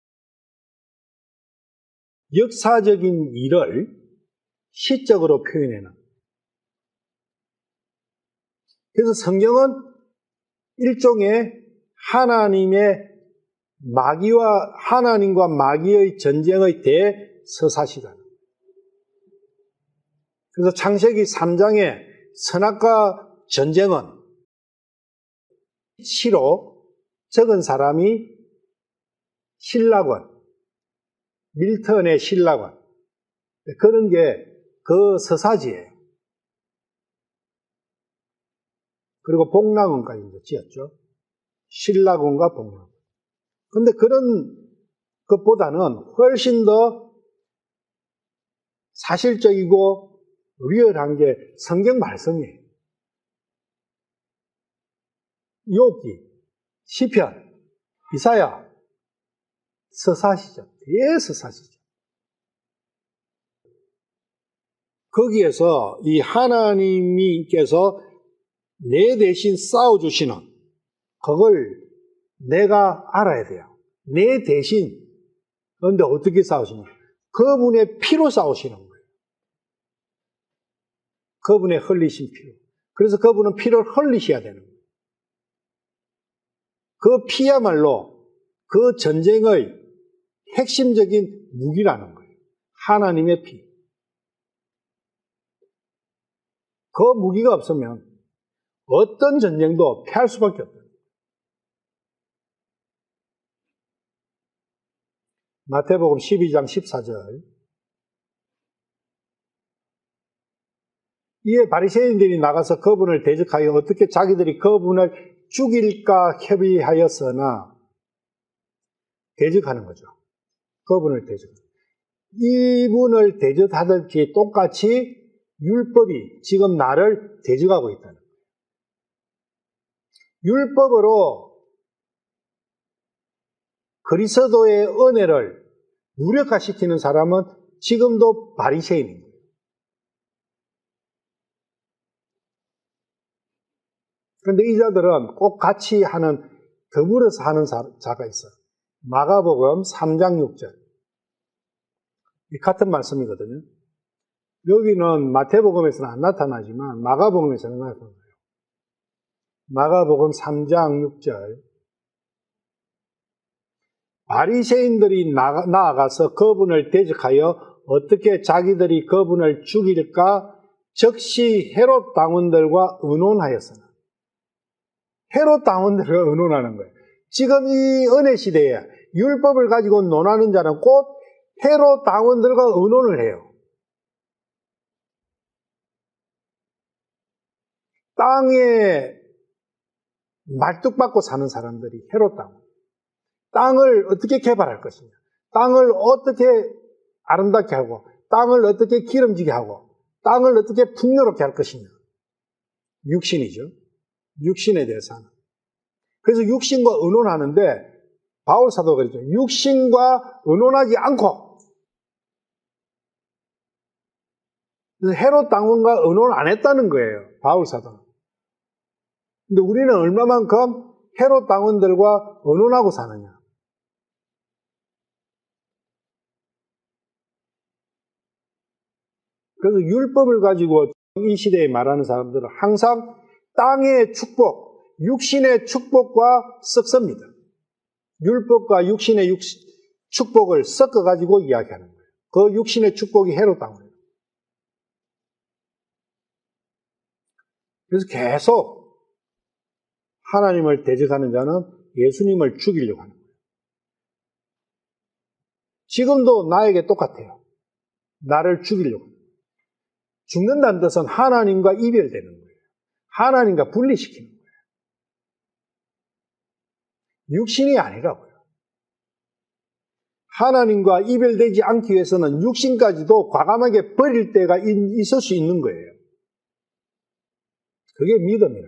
역사적인 일을 시적으로 표현해놔. 그래서 성경은 일종의 하나님과 마귀의 전쟁의 대서사시다. 그래서 창세기 3장의 선악과 전쟁은 시로 적은 사람이 신라권, 밀턴의 신라권, 그런 게 그 서사지예요. 그리고 복락원까지 지었죠. 신라권과 복락원. 그런데 그런 것보다는 훨씬 더 사실적이고 리얼한 게 성경 말씀이에요. 욥기, 시편, 이사야, 서사시죠. 대서사시죠. 거기에서 이 하나님께서 내 대신 싸워주시는 그걸 내가 알아야 돼요. 내 대신. 그런데 어떻게 싸우시냐? 그분의 피로 싸우시는 거예요. 그분의 흘리신 피로. 그래서 그분은 피를 흘리셔야 되는 거예요. 그 피야말로 그 전쟁의 핵심적인 무기라는 거예요. 하나님의 피. 그 무기가 없으면 어떤 전쟁도 피할 수밖에 없어요. 마태복음 12장 14절. 이에 바리새인들이 나가서 그분을 대적하여 어떻게 자기들이 그분을 죽일까 협의하였으나 대적하는 거죠. 그분을 대적하는 거죠. 이분을 대적하듯이 똑같이 율법이 지금 나를 대적하고 있다는 거예요. 율법으로 그리스도의 은혜를 무력화시키는 사람은 지금도 바리새인인 거예요. 그런데 이 자들은 꼭 같이 하는, 더불어서 하는 자가 있어요. 마가복음 3장 6절. 이 같은 말씀이거든요. 여기는 마태복음에서는 안 나타나지만 마가복음에서는 나타나요. 마가복음 3장 6절. 바리새인들이 나아가서 그분을 대적하여 어떻게 자기들이 그분을 죽일까 즉시 헤롯 당원들과 의논하였으나. 헤롯 당원들과 의논하는 거예요. 지금 이 은혜 시대에 율법을 가지고 논하는 자는 곧 헤롯 당원들과 의논을 해요. 땅에 말뚝박고 사는 사람들이 헤롯 당원. 땅을 어떻게 개발할 것이냐. 땅을 어떻게 아름답게 하고, 땅을 어떻게 기름지게 하고, 땅을 어떻게 풍요롭게 할 것이냐. 육신이죠. 육신에 대해서 하는. 그래서 육신과 의논하는데 바울 사도가 그랬죠. 육신과 의논하지 않고. 그래서 헤롯 당원과 의논을 안 했다는 거예요. 바울 사도는. 근데 우리는 얼마만큼 헤롯 당원들과 의논하고 사느냐. 그래서 율법을 가지고 이 시대에 말하는 사람들은 항상 땅의 축복, 육신의 축복과 섞습니다. 율법과 육신의 축복을 섞어가지고 이야기하는 거예요. 그 육신의 축복이 헤롯 당원이에요. 그래서 계속 하나님을 대적하는 자는 예수님을 죽이려고 하는 거예요. 지금도 나에게 똑같아요. 나를 죽이려고. 죽는다는 뜻은 하나님과 이별되는 거예요. 하나님과 분리시키는 거예요. 육신이 아니라고요. 하나님과 이별되지 않기 위해서는 육신까지도 과감하게 버릴 때가 있을 수 있는 거예요. 그게 믿음이에요.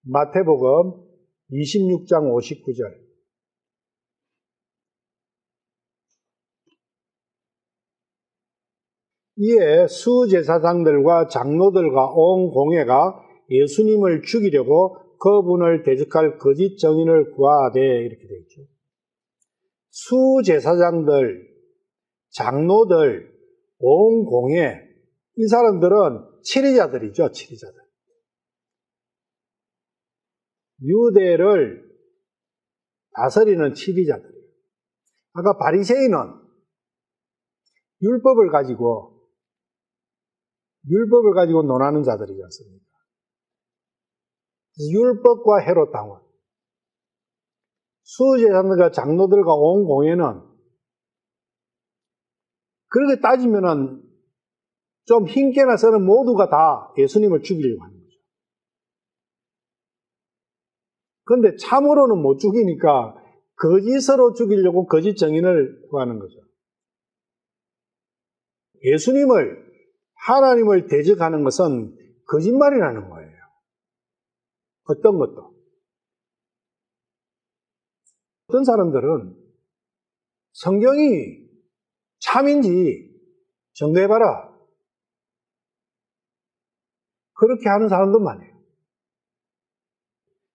마태복음 26장 59절. 이에 수제사장들과 장로들과 온 공회가 예수님을 죽이려고 그분을 대적할 거짓 증인을 구하되, 이렇게 되어 있죠. 수제사장들, 장로들, 온 공회, 이 사람들은 치리자들이죠, 치리자들. 유대를 다스리는 치리자들이에요. 아까 바리새인은 율법을 가지고 논하는 자들이지 않습니까? 율법과 헤롯 당원, 수제사장들과 장로들과 온 공회는 그렇게 따지면은 좀 힘께 나서는 모두가 다 예수님을 죽이려고 하는 거죠. 그런데 참으로는 못 죽이니까 거짓으로 죽이려고 거짓 증인을 구하는 거죠. 예수님을, 하나님을 대적하는 것은 거짓말이라는 거예요. 어떤 것도. 어떤 사람들은 성경이 참인지 점검해봐라, 그렇게 하는 사람도 많아요.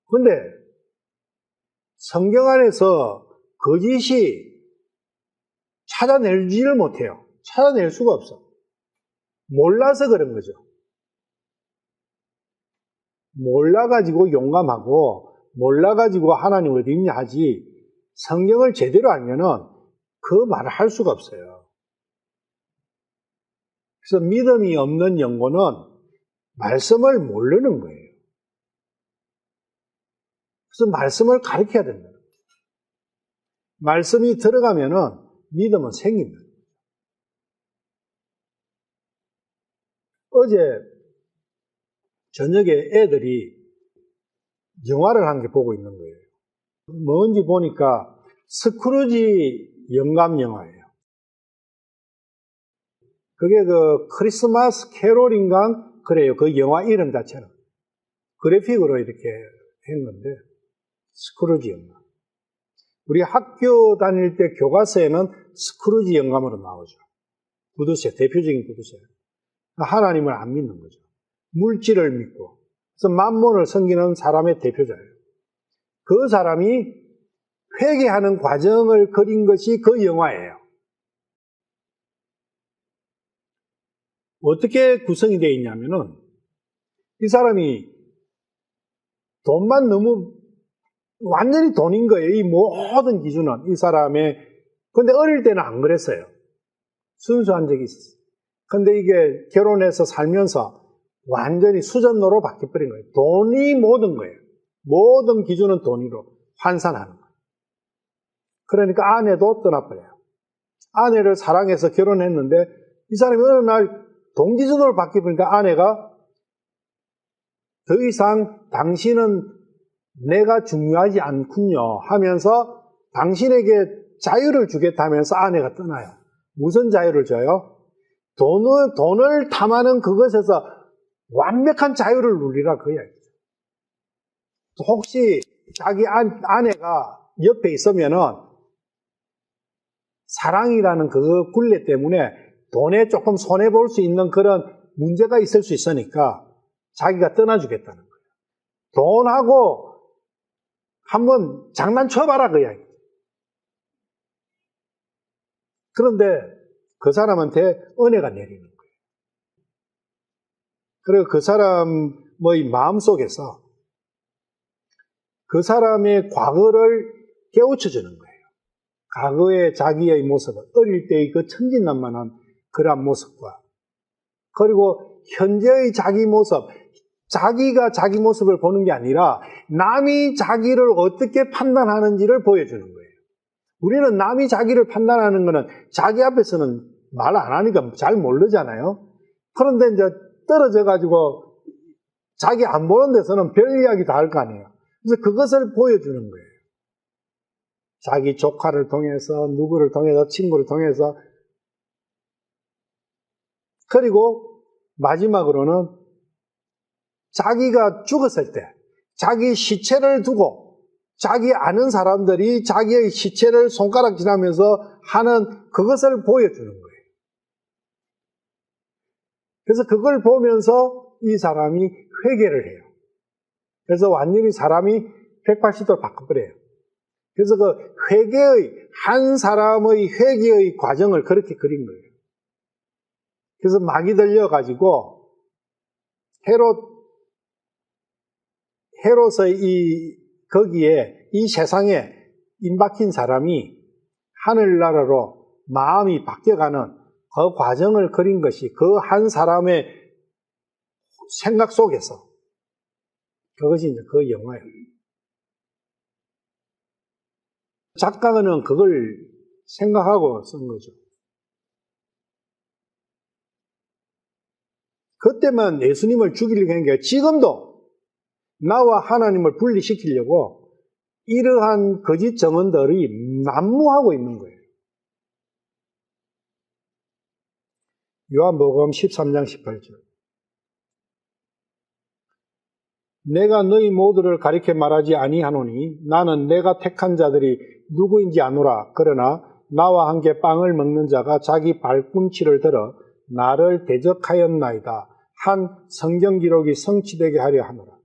그런데 성경 안에서 거짓이 찾아내지를 못해요. 찾아낼 수가 없어. 몰라서 그런 거죠. 몰라가지고 용감하고, 몰라가지고 하나님 어디 있냐 하지, 성경을 제대로 알면은 그 말을 할 수가 없어요. 그래서 믿음이 없는 영혼은 말씀을 모르는 거예요. 그래서 말씀을 가르쳐야 된다. 말씀이 들어가면은 믿음은 생깁니다. 어제 저녁에 애들이 영화를 한 개 보고 있는 거예요. 뭔지 보니까 스크루지 영감 영화예요. 그게 그 크리스마스 캐롤인가? 그래요. 그 영화 이름 자체는. 그래픽으로 이렇게 했는데, 스크루지 영감. 우리 학교 다닐 때 교과서에는 스크루지 영감으로 나오죠. 구두쇠, 대표적인 구두쇠. 하나님을 안 믿는 거죠. 물질을 믿고. 그래서 만몬을 섬기는 사람의 대표자예요. 그 사람이 회개하는 과정을 그린 것이 그 영화예요. 어떻게 구성이 되어 있냐면은, 이 사람이 돈만 너무 완전히 돈인 거예요. 이 모든 기준은 이 사람의. 근데 어릴 때는 안 그랬어요. 순수한 적이 있었어요. 근데 이게 결혼해서 살면서 완전히 수전노로 바뀌어버린 거예요. 돈이 모든 거예요. 모든 기준은 돈으로 환산하는 거예요. 그러니까 아내도 떠나버려요. 아내를 사랑해서 결혼했는데 이 사람이 어느 날 돈 기준으로 바뀌어버리니까 아내가 더 이상 당신은 내가 중요하지 않군요 하면서 당신에게 자유를 주겠다면서 아내가 떠나요. 무슨 자유를 줘요? 돈을 탐하는 그것에서 완벽한 자유를 누리라, 그 이야기죠. 혹시 자기 아내가 옆에 있으면은 사랑이라는 그 굴레 때문에 돈에 조금 손해볼 수 있는 그런 문제가 있을 수 있으니까 자기가 떠나주겠다는 거예요. 돈하고 한번 장난쳐봐라, 그 이야기. 그런데 그 사람한테 은혜가 내리는 거예요. 그리고 그 사람의 마음속에서 그 사람의 과거를 깨우쳐주는 거예요. 과거의 자기의 모습을, 어릴 때의 그 천진난만한 그러한 모습과, 그리고 현재의 자기 모습, 자기가 자기 모습을 보는 게 아니라 남이 자기를 어떻게 판단하는지를 보여주는 거예요. 우리는 남이 자기를 판단하는 거는 자기 앞에서는 말 안 하니까 잘 모르잖아요. 그런데 이제 떨어져가지고 자기 안 보는 데서는 별 이야기 다 할 거 아니에요. 그래서 그것을 보여주는 거예요. 자기 조카를 통해서, 누구를 통해서, 친구를 통해서. 그리고 마지막으로는 자기가 죽었을 때 자기 시체를 두고 자기 아는 사람들이 자기의 시체를 손가락질하면서 하는 그것을 보여주는 거예요. 그래서 그걸 보면서 이 사람이 회개를 해요. 그래서 완전히 사람이 180도를 바꿔버려요. 그래서 그 회개의, 한 사람의 회개의 과정을 그렇게 그린 거예요. 그래서 막이 들려가지고 헤롯의 거기에 이 세상에 임박힌 사람이 하늘나라로 마음이 바뀌어가는 그 과정을 그린 것이 그 한 사람의 생각 속에서 그것이 이제 그 영화예요. 작가는 그걸 생각하고 쓴 거죠. 그때만 예수님을 죽이려고 한 게 지금도 나와 하나님을 분리시키려고 이러한 거짓 정언들이 난무하고 있는 거예요. 요한복음 13장 18절. 내가 너희 모두를 가리켜 말하지 아니하노니 나는 내가 택한 자들이 누구인지 아노라. 그러나 나와 함께 빵을 먹는 자가 자기 발꿈치를 들어 나를 대적하였나이다. 한 성경 기록이 성취되게 하려 하노라.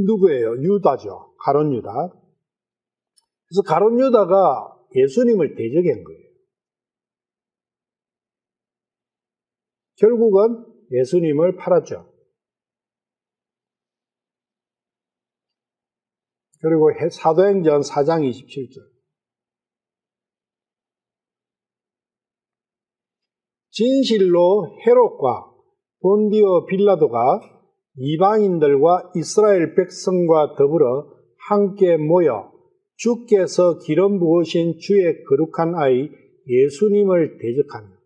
누구예요? 유다죠. 가룟 유다. 그래서 가룟 유다가 예수님을 대적한 거예요. 결국은 예수님을 팔았죠. 그리고 사도행전 4장 27절. 진실로 헤롯과 본디오 빌라도가 이방인들과 이스라엘 백성과 더불어 함께 모여 주께서 기름 부으신 주의 거룩한 아이 예수님을 대적하며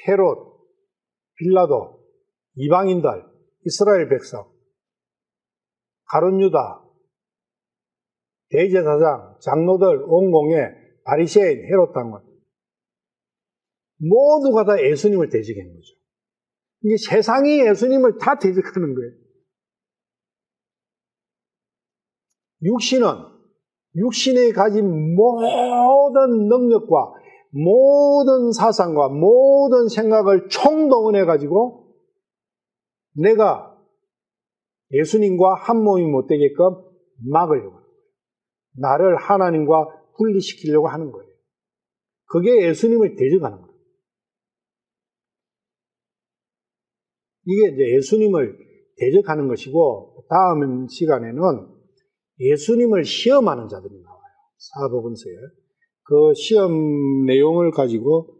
헤롯, 빌라도, 이방인들, 이스라엘 백성, 가룟 유다, 대제사장, 장로들, 온 공회, 바리새인, 헤롯 당원 모두가 다 예수님을 대적한 거죠. 이게 세상이 예수님을 다 대적하는 거예요. 육신이 가진 모든 능력과 모든 사상과 모든 생각을 총동원해가지고 내가 예수님과 한 몸이 못 되게끔 막으려고 하는 거예요. 나를 하나님과 분리시키려고 하는 거예요. 그게 예수님을 대적하는 거예요. 이게 이제 예수님을 대적하는 것이고, 다음 시간에는 예수님을 시험하는 자들이 나와요. 사복음서에. 그 시험 내용을 가지고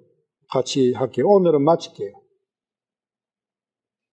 같이 할게요. 오늘은 마칠게요.